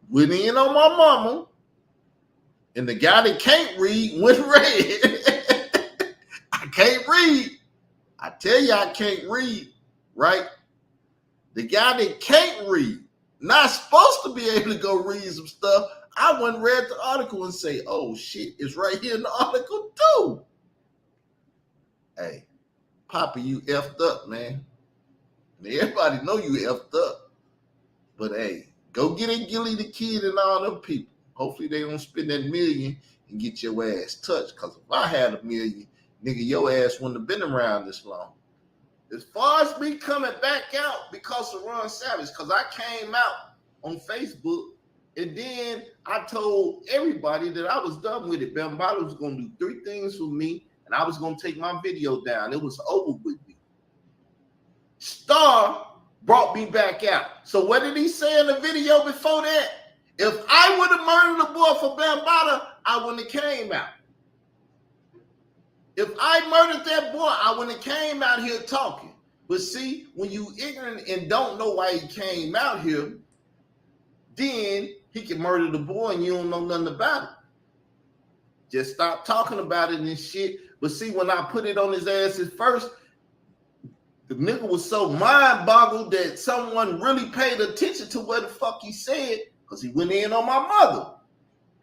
Went in on my mama, and the guy that can't read went read. I can't read. I tell you I can't read, right? The guy that can't read, not supposed to be able to go read some stuff. I went and read the article and say, oh shit, it's right here in the article too. Hey, Papa, you effed up, man. Everybody know you effed up. But hey, go get in Gilly the Kid and all them people. Hopefully they don't spend that $1 million and get your ass touched. Because if I had $1 million, nigga, your ass wouldn't have been around this long. As far as me coming back out because of Ron Savage, because I came out on Facebook and then I told everybody that I was done with it. Bambaataa was going to do 3 things for me and I was going to take my video down. It was over with me. Star brought me back out. So what did he say in the video before that? If I would have murdered the boy for Bambaataa, I wouldn't have came out. If I murdered that boy, I wouldn't have came out here talking. But see, when you ignorant and don't know why he came out here, then he can murder the boy and you don't know nothing about it. Just stop talking about it and shit. But see, when I put it on his ass at first, the nigga was so mind-boggled that someone really paid attention to what the fuck he said because he went in on my mother.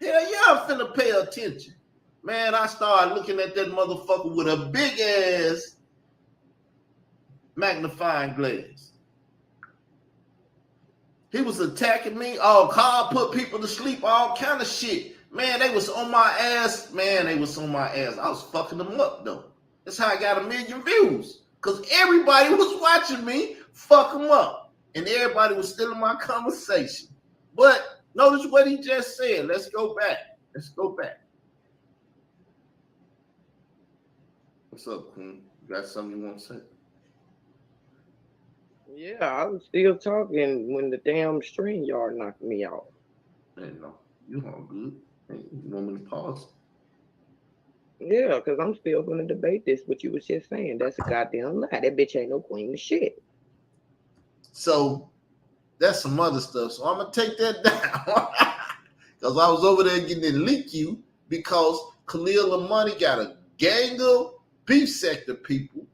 Hell yeah, I'm finna pay attention. Man, I started looking at that motherfucker with a big-ass magnifying glass. He was attacking me. Oh, Carl put people to sleep, all kind of shit. Man, they was on my ass. Man, they was on my ass. I was fucking them up, though. That's how I got 1 million views. Because everybody was watching me fuck them up. And everybody was still in my conversation. But notice what he just said. Let's go back. Let's go back. What's up, Queen? You got something you want to say? Yeah, I was still talking when the damn StreamYard knocked me out. Hey, no, you all good. Hey, you want me to pause? Yeah, because I'm still going to debate this, what you was just saying. That's a goddamn lie. That bitch ain't no queen of shit. So that's some other stuff. So I'm going to take that down. Because I was over there getting it leak you because Khalil Amani got a gang of beef sector people.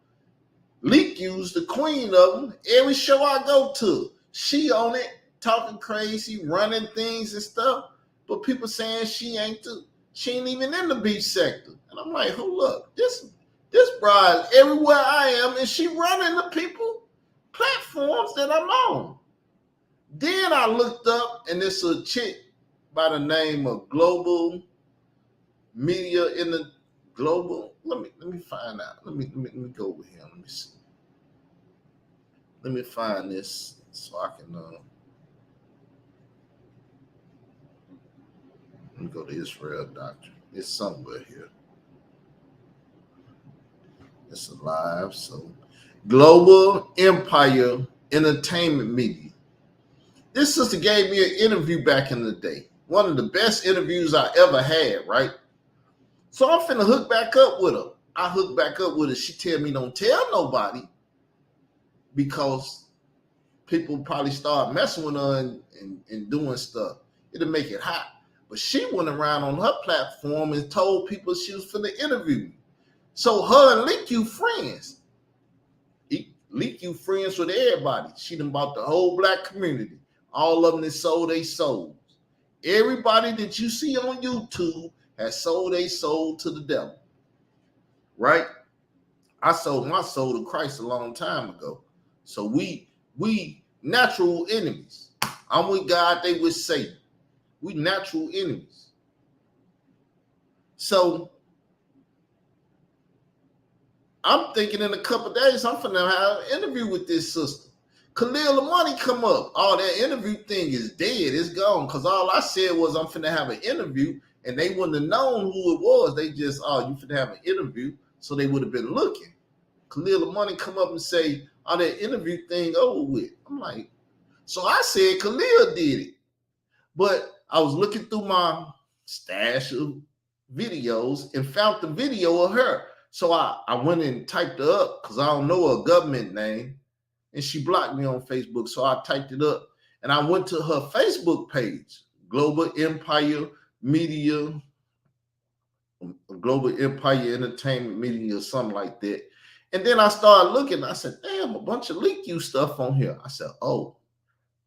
Leak You's the queen of them. Every show I go to, she on it, talking crazy, running things and stuff. But people saying she ain't even in the beef sector. And I'm like, hold up, this bride everywhere I am, and she running the people platforms that I'm on. Then I looked up, and it's a chick by the name of Global Media in the Global. Let me find out. Let me go over here. Let me see. Let me find this so I can let me go to Israel Doctrine. It's somewhere here. It's alive. So, Global Empire Entertainment Media. This sister gave me an interview back in the day. One of the best interviews I ever had, right? So I'm finna hook back up with her. I hook back up with her. She tell me don't tell nobody because people probably start messing with her and doing stuff. It'll make it hot. But she went around on her platform and told people she was finna interview me. So her and Link.U friends. Link.U friends with everybody. She done bought the whole black community. All of them that sold their souls. Everybody that you see on YouTube has sold their soul to the devil. Right? I sold my soul to Christ a long time ago. So we natural enemies. I'm with God, they with Satan. We natural enemies. So I'm thinking in a couple of days, I'm finna have an interview with this sister. Khalil the money come up. All that interview thing is dead. It's gone. Because all I said was I'm finna have an interview, and they wouldn't have known who it was. They just, you finna have an interview. So they would have been looking. Khalil the money come up and say, that interview thing over with. I'm like, so I said Khalil did it. But I was looking through my stash of videos and found the video of her. So I went and typed her up because I don't know her government name. And she blocked me on Facebook. So I typed it up. And I went to her Facebook page, Global Empire Media, Global Empire Entertainment Media, or something like that. And then I started looking. I said, damn, a bunch of Link.U stuff on here. I said, oh,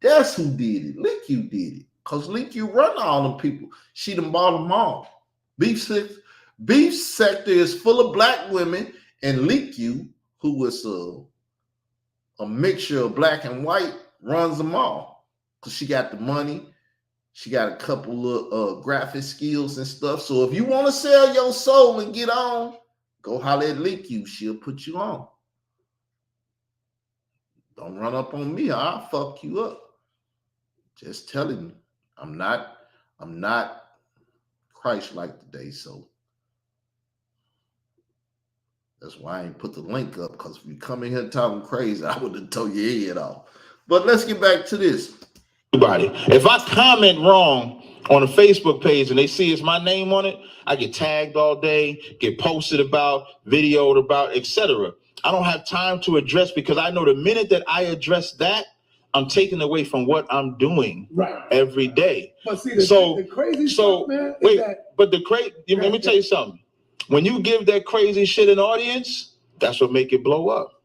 that's who did it. Link.U did it. Because Link.U run all them people. She done bought them all. Beef sector is full of black women, and Link.U, who was a mixture of black and white, runs them all. Because she got the money. She got a couple of graphic skills and stuff. So if you want to sell your soul and get on, go holler at Link.U. She'll put you on. Don't run up on me or I'll fuck you up. Just telling you. I'm not Christ-like today, so that's why I ain't put the link up, because if you come in here talking crazy, I would have told your head off. But let's get back to this. If I comment wrong on a Facebook page and they see it's my name on it, I get tagged all day, get posted about, videoed about, etc. I don't have time to address, because I know the minute that I address that, I'm taking away from what I'm doing every day. But see, the crazy stuff, man, wait, is that... But let me tell you something. When you give that crazy shit an audience, that's what make it blow up.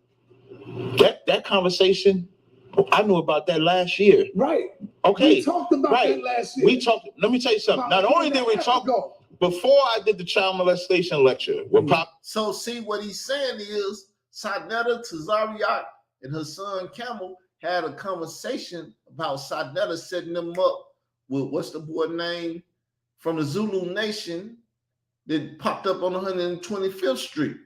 That conversation, I knew about that last year. Right. Okay. We talked about that last year. Let me tell you something. Not only did we talk, before I did the child molestation lecture, so see what he's saying is Sadnetta Tazariak and her son Camel had a conversation about Sadnetta setting them up with, what's the boy name from the Zulu Nation that popped up on 125th Street.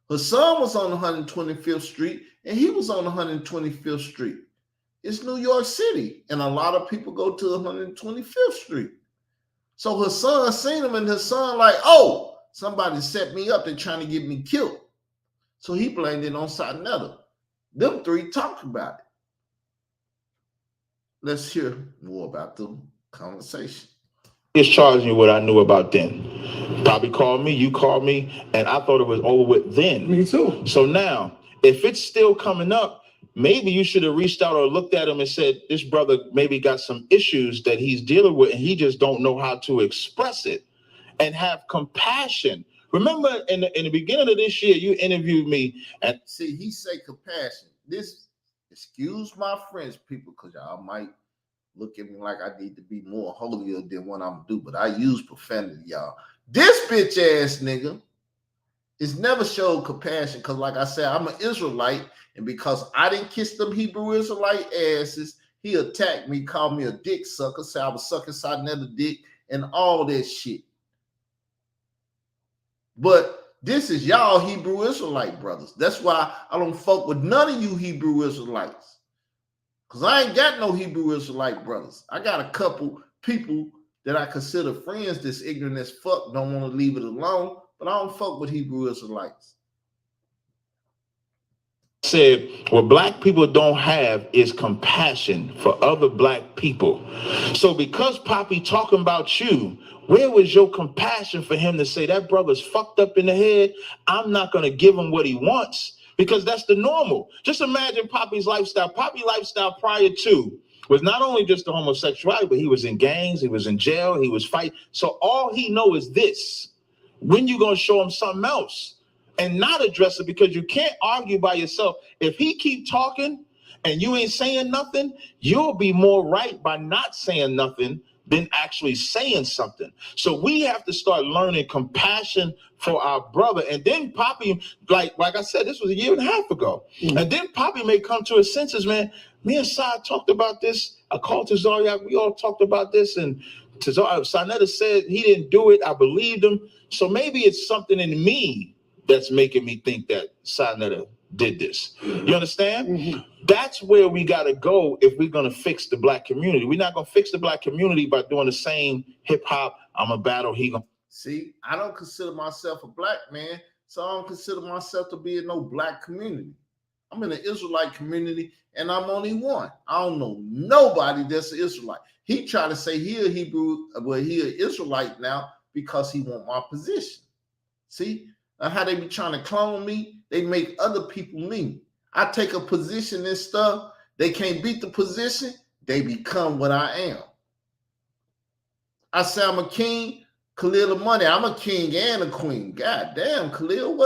Her son was on 125th Street and he was on 125th Street. It's New York City, and a lot of people go to 125th Street. So her son seen him, and her son like, oh, somebody set me up. They're trying to get me killed. So he blamed it on Sadnetta. Them three talked about it. Let's hear more about the conversation. It's charging you what I knew about then. Probably called me, you called me, and I thought it was over with then. Me too. So now, if it's still coming up, maybe you should have reached out or looked at him and said, this brother maybe got some issues that he's dealing with and he just don't know how to express it, and have compassion. Remember in the beginning of this year, you interviewed me and see, he say compassion. This, excuse my French, people, because y'all might look at me like I need to be more holier than what I'm do, but I use profanity, y'all. This bitch ass nigga is never showed compassion, because like I said, I'm an Israelite, and because I didn't kiss them Hebrew Israelite asses, he attacked me, called me a dick sucker, said I was sucking Sadnetta dick and all that shit. But this is y'all Hebrew Israelite brothers. That's why I don't fuck with none of you Hebrew Israelites. Because I ain't got no Hebrew Israelite brothers. I got a couple people that I consider friends that's ignorant as fuck, don't want to leave it alone, but I don't fuck with Hebrew Israelites. Said what black people don't have is compassion for other black people. So because Poppy talking about you, where was your compassion for him to say that brother's fucked up in the head? I'm not going to give him what he wants, because that's the normal. Just imagine Poppy's lifestyle. Poppy's lifestyle prior to was not only just the homosexuality, but he was in gangs, he was in jail, he was fighting. So all he know is this. When you going to show him something else? And not address it, because you can't argue by yourself. If he keep talking and you ain't saying nothing, you'll be more right by not saying nothing than actually saying something. So we have to start learning compassion for our brother. And then Poppy, like I said, this was a year and a half ago. And then Poppy may come to his senses, man. Me and Sai talked about this. I called to Zaryak. We all talked about this. And Sanetta said he didn't do it. I believed him. So maybe it's something in me that's making me think that Sanetta did this. You understand? That's where we got to go if we're going to fix the black community. We're not going to fix the black community by doing the same hip hop. I'm a battle. He gonna see. I don't consider myself a black man, so I don't consider myself to be in no black community. I'm in an Israelite community, and I'm only one. I don't know nobody that's an Israelite. He tried to say he a Hebrew, well, he an Israelite now because he want my position. See how they be trying to clone me? They make other people me. I take a position and stuff. They can't beat the position. They become what I am. I say I'm a king. Khalil the money. I'm a king and a queen. God damn, Khalil.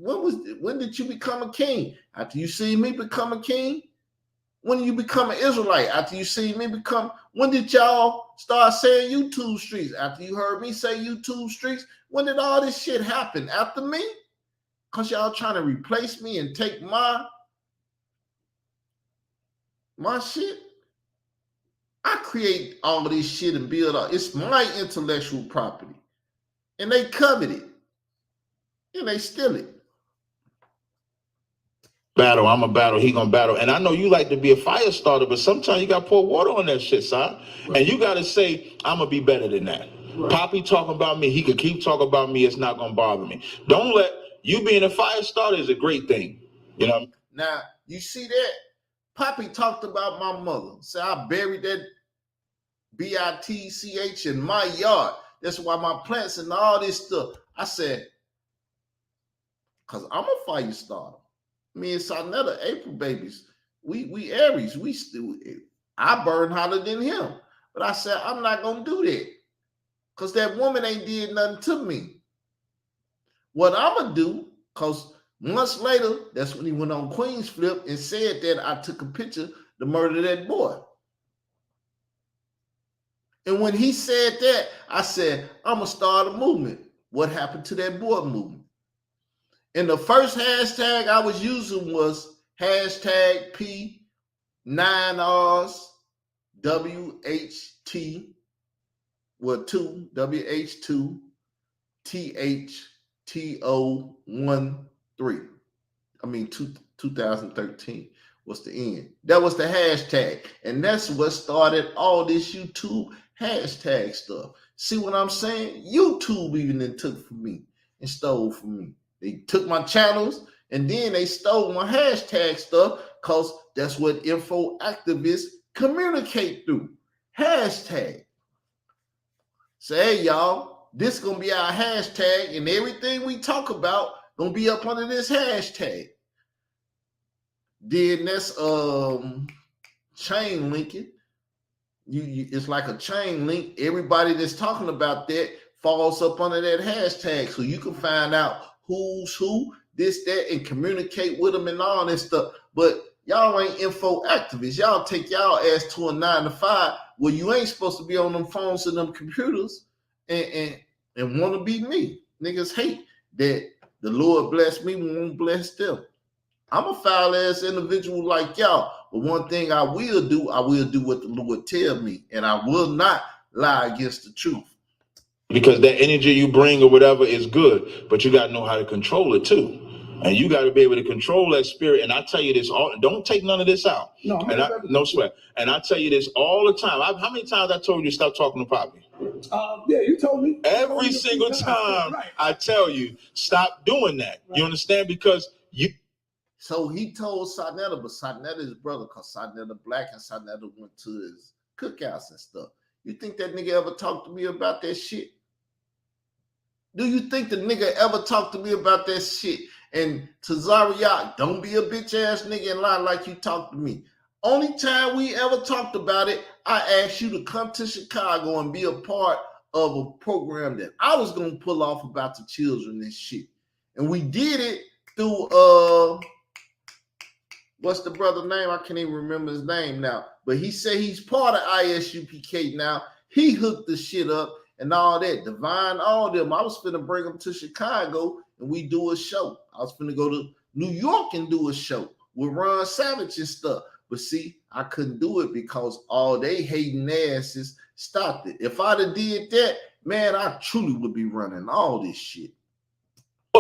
When did you become a king? After you see me become a king? When did you become an Israelite? After you see me become? When did y'all start saying YouTube streets? After you heard me say YouTube streets? When did all this shit happen? After me? Because y'all trying to replace me and take my shit? I create all of this shit and build up. It's my intellectual property. And they covet it. And they steal it. Battle, I'm a battle, he gonna battle. And I know you like to be a fire starter, but sometimes you gotta pour water on that shit, son. Right. And you gotta say, I'm gonna be better than that. Right. Poppy talking about me, he could keep talking about me, it's not gonna bother me. Don't let you being a fire starter is a great thing. You know? Now, you see that? Poppy talked about my mother. So I buried that BITCH in my yard. That's why my plants and all this stuff. I said, because I'm a fire starter. Me and Sanetta, April babies, we Aries, we still, I burn hotter than him. But I said, I'm not going to do that because that woman ain't did nothing to me. What I'm going to do, because months later, that's when he went on Queen's Flip and said that I took a picture to murder that boy. And when he said that, I said, I'm going to start a movement. What happened to that boy movement? And the first hashtag I was using was hashtag P9Rs WH2 THTO13. I mean 2013 was the end. That was the hashtag. And that's what started all this YouTube hashtag stuff. See what I'm saying? YouTube even then took from me and stole from me. They took my channels and then they stole my hashtag stuff because that's what info activists communicate through. Hashtag. Say, hey, y'all, this is going to be our hashtag and everything we talk about going to be up under this hashtag. Then that's chain linking. It's like a chain link. Everybody that's talking about that falls up under that hashtag so you can find out who's who, this, that, and communicate with them and all this stuff. But y'all ain't info activists. Y'all take y'all ass to a 9 to 5 where you ain't supposed to be on them phones and them computers and want to be me. Niggas hate that the Lord bless me, we won't bless them. I'm a foul ass individual like y'all. But one thing I will do what the Lord tell me, and I will not lie against the truth. Because that energy you bring or whatever is good, but you got to know how to control it too. And you got to be able to control that spirit. And I tell you this, don't take none of this out. No sweat. And I tell you this all the time. How many times I told you to stop talking to Poppy? Yeah, you told me. Every single time I tell you, stop doing that. Right. You understand? Because you. So he told Sarnetta, but Sarnetta is brother, because Sarnetta black and Sarnetta went to his cookouts and stuff. You think that nigga ever talked to me about that shit? Do you think the nigga ever talked to me about that shit? And to Zariah, don't be a bitch ass nigga and lie like you talked to me. Only time we ever talked about it, I asked you to come to Chicago and be a part of a program that I was gonna pull off about the children and shit. And we did it through what's the brother name? I can't even remember his name now. But he said he's part of I.S.U.P.K now. He hooked the shit up and all that. Divine, all them. I was finna bring them to Chicago and we do a show. I was finna go to New York and do a show with Ron Savage and stuff. But see, I couldn't do it because all they hating asses stopped it. If I'd have did that, man, I truly would be running all this shit.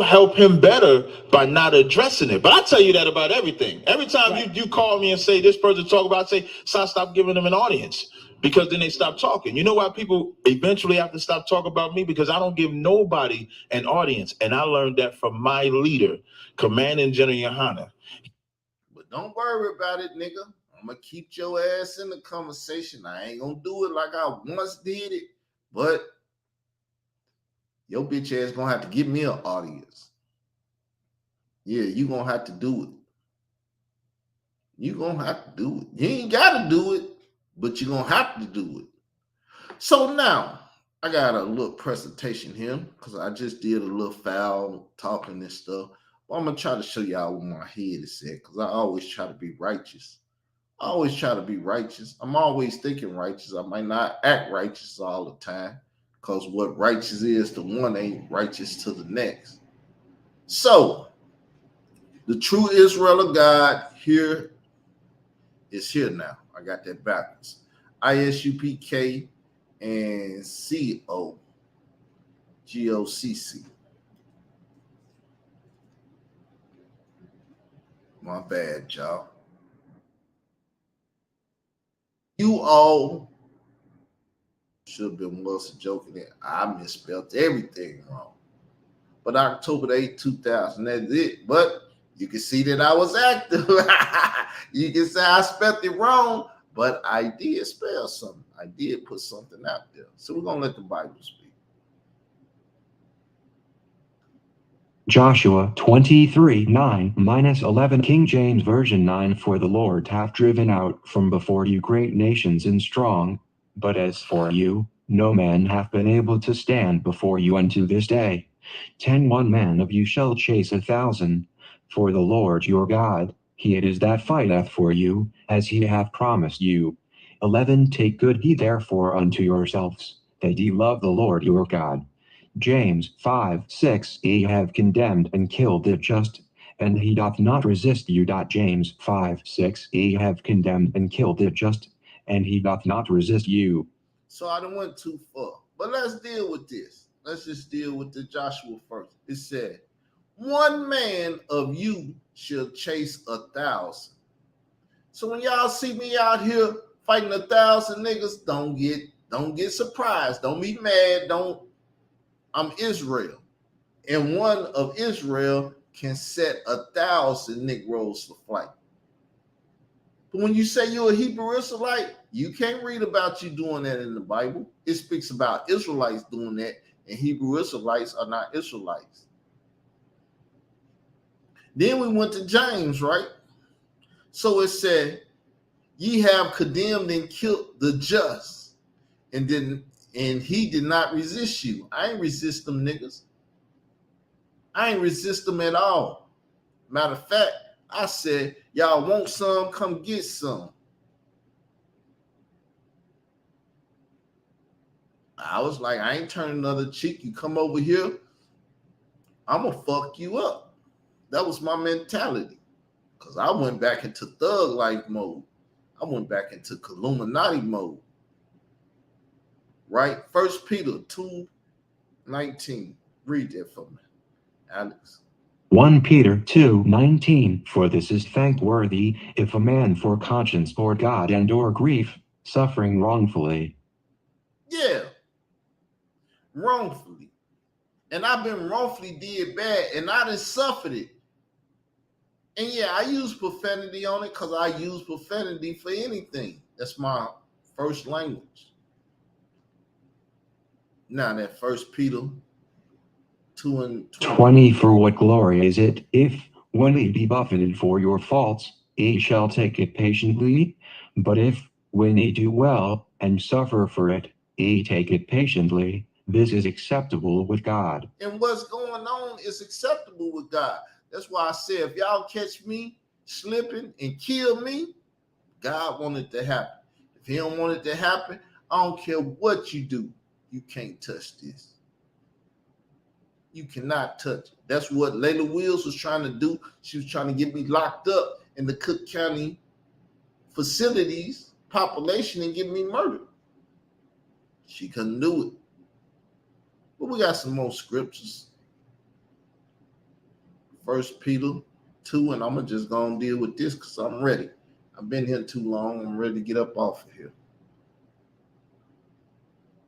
Help him better by not addressing it. But I tell you that about everything. Every time you call me and say this person talk about, say, so I stop giving them an audience, because then they stop talking. You know why people eventually have to stop talking about me? Because I don't give nobody an audience. And I learned that from my leader, Commanding General Yohana. But don't worry about it, nigga. I'm going to keep your ass in the conversation. I ain't going to do it like I once did it. But your bitch ass going to have to give me an audience. Yeah, you going to have to do it. You going to have to do it. You ain't got to do it, but you going to have to do it. So now, I got a little presentation here because I just did a little foul talking and stuff. But I'm going to try to show y'all what my head is at because I always try to be righteous. I always try to be righteous. I'm always thinking righteous. I might not act righteous all the time because what righteous is to one ain't righteous to the next. So, the true Israel of God here is here now. I got that backwards. I.S.U.P.K and G.O.C.C. My bad, y'all. You all should have been once joking that I misspelled everything wrong. But October 8, 2000, that's it. But you can see that I was active. You can say I spelled it wrong, but I did spell something. I did put something out there. So we're going to let the Bible speak. Joshua 23:9-11 King James Version 9 For the Lord hath driven out from before you great nations and strong, but as for you, no man hath been able to stand before you unto this day. 10 One man of you shall chase 1,000, for the Lord your God, he it is that fighteth for you, as he hath promised you. 11 Take good heed therefore unto yourselves, that ye love the Lord your God. James 5:6 Ye have condemned and killed the just, and he doth not resist you. James 5:6 Ye have condemned and killed the just, and he doth not resist you. So I done went too far. But let's deal with this. Let's just deal with the Joshua first. It said, 1 man of you shall chase 1,000. So when y'all see me out here fighting 1,000 niggas, don't get surprised. Don't be mad. I'm Israel. And one of Israel can set 1,000 Negroes to flight. But when you say you're a Hebrew Israelite, you can't read about you doing that in the Bible. It speaks about Israelites doing that, and Hebrew Israelites are not Israelites. Then we went to James, right? So it said, ye have condemned and killed the just, and he did not resist you. I ain't resist them niggas. I ain't resist them at all. Matter of fact, I said, y'all want some, come get some. I was like, I ain't turning another cheek. You come over here, I'm going to fuck you up. That was my mentality. Because I went back into thug life mode. I went back into Illuminati mode. Right? 1 Peter 2:19. Read that for me, Alex. 1 Peter 2:19. For this is thankworthy, if a man for conscience or God and or grief, suffering wrongfully. Yeah, wrongfully. And I've been wrongfully did bad, and I done suffered it. And yeah, I use profanity on it because I use profanity for anything. That's my first language. Now that 1 Peter 2:20. For what glory is it, if, when ye be buffeted for your faults, ye shall take it patiently? But if, when ye do well, and suffer for it, ye take it patiently, this is acceptable with God. And what's going on is acceptable with God. That's why I said, if y'all catch me slipping and kill me, God wanted it to happen. If he don't want it to happen, I don't care what you do. You can't touch this. You cannot touch it. That's what Layla Wills was trying to do. She was trying to get me locked up in the Cook County facilities, population, and get me murdered. She couldn't do it. But we got some more scriptures. 1 Peter 2, and I'm going to just go and deal with this because I'm ready. I've been here too long. I'm ready to get up off of here.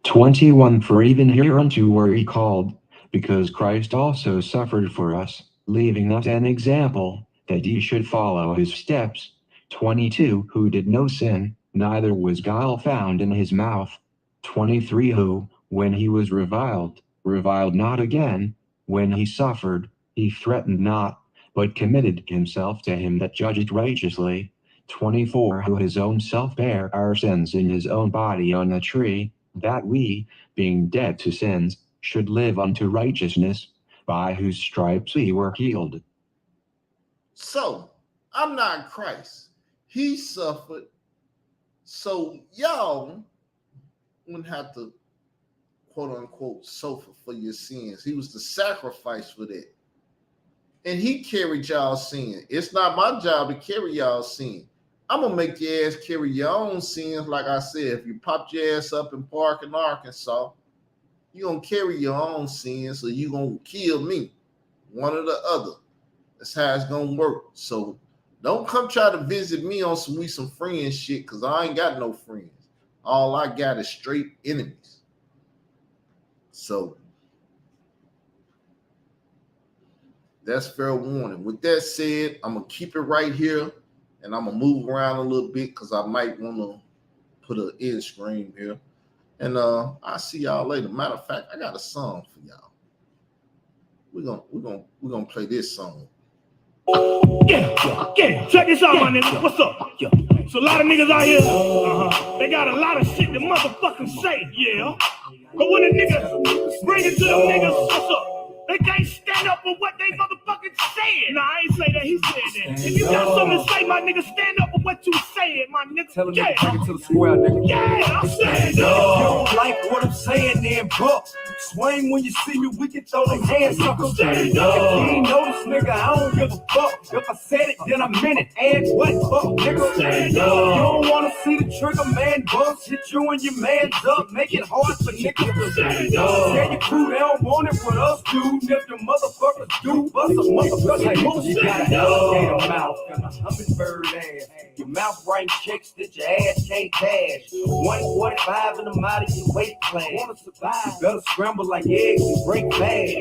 21. For even hereunto were ye called, because Christ also suffered for us, leaving us an example, that ye should follow his steps. 22. Who did no sin, neither was guile found in his mouth. 23. Who, when he was reviled not again. When he suffered, he threatened not, but committed himself to him that judgeth righteously. 24. Who his own self bare our sins in his own body on the tree, that we, being dead to sins, should live unto righteousness, by whose stripes we were healed. So, I'm not Christ. He suffered, so y'all wouldn't have to, quote unquote, suffer for your sins. He was the sacrifice for that. And he carried y'all's sin. It's not my job to carry y'all's sin. I'm going to make your ass carry your own sins. Like I said, if you popped your ass up in Park in Arkansas, you're going to carry your own sins, so you're going to kill me. One or the other. That's how it's going to work. So don't come try to visit me on some friends shit, because I ain't got no friends. All I got is straight enemies. So that's fair warning. With that said, I'm going to keep it right here, and I'm going to move around a little bit because I might want to put an end screen here. And I'll see y'all later. Matter of fact, I got a song for y'all. We're gonna play this song. Yeah. Check this out, my nigga. What's up? Yeah. So a lot of niggas out here, they got a lot of shit to motherfucking say, yeah. But when a nigga bring it to them niggas, what's up? They can't stand up for what they motherfucking said. Nah, I ain't say that. He said that. If you got something to say, my nigga, stand up for what you said, my nigga. Tell them to bring it to the square, nigga. Yeah, I'm saying If you don't like what I'm saying, then buck. Swing when you see me, we can throw them hands up. Stand up. If you ain't noticed, nigga, I don't give a fuck. If I said it, then I meant it. And what fuck, nigga? Stand up. You don't wanna see the trigger man bust. Hit you and your mans up. Make it hard for niggas to stand up. Tell your crew they don't want it with us, dude. If the motherfuckers do, bust a motherfucker. You got an alligator mouth and a hummingbird ass. Your mouth writing checks that your ass can't cash. 145 in the out of your weight class. Wanna survive? You better scramble like eggs and break fast.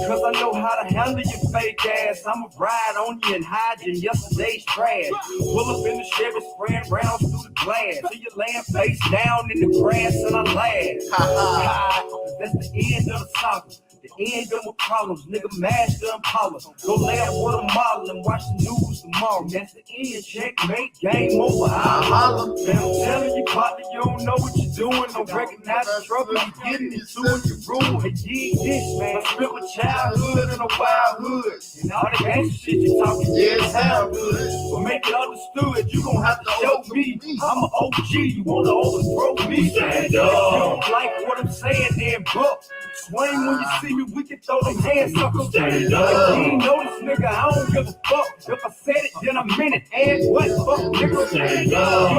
Cause I know how to handle your fake ass. I'ma ride on you and hide you in yesterday's trash. Pull up in the Chevy, spraying rounds through the glass. Till you laying face down in the grass and I laugh. That's the end of the saga. The end of my problems, nigga, master and power. Go lay up with a model and watch the news tomorrow. That's the end, checkmate, game over. I holler. Man, I'm telling you, partner, you don't know what you're doing. Don't recognize the trouble you're getting into in your room. Hey, dig this, man. I spent my childhood in a wild hood. And all the gangster shit you talking, yeah, it sound good. But make it understood, you gon' have to show me. I'm an OG, you wanna overthrow me. Stand up. If you don't like what I'm saying, then buck. Swing when you see me, we can throw them hands up. Stand up. If you ain't noticed, nigga, I don't give a fuck. If I said it, then I meant it. And what fuck, nigga? Stand up.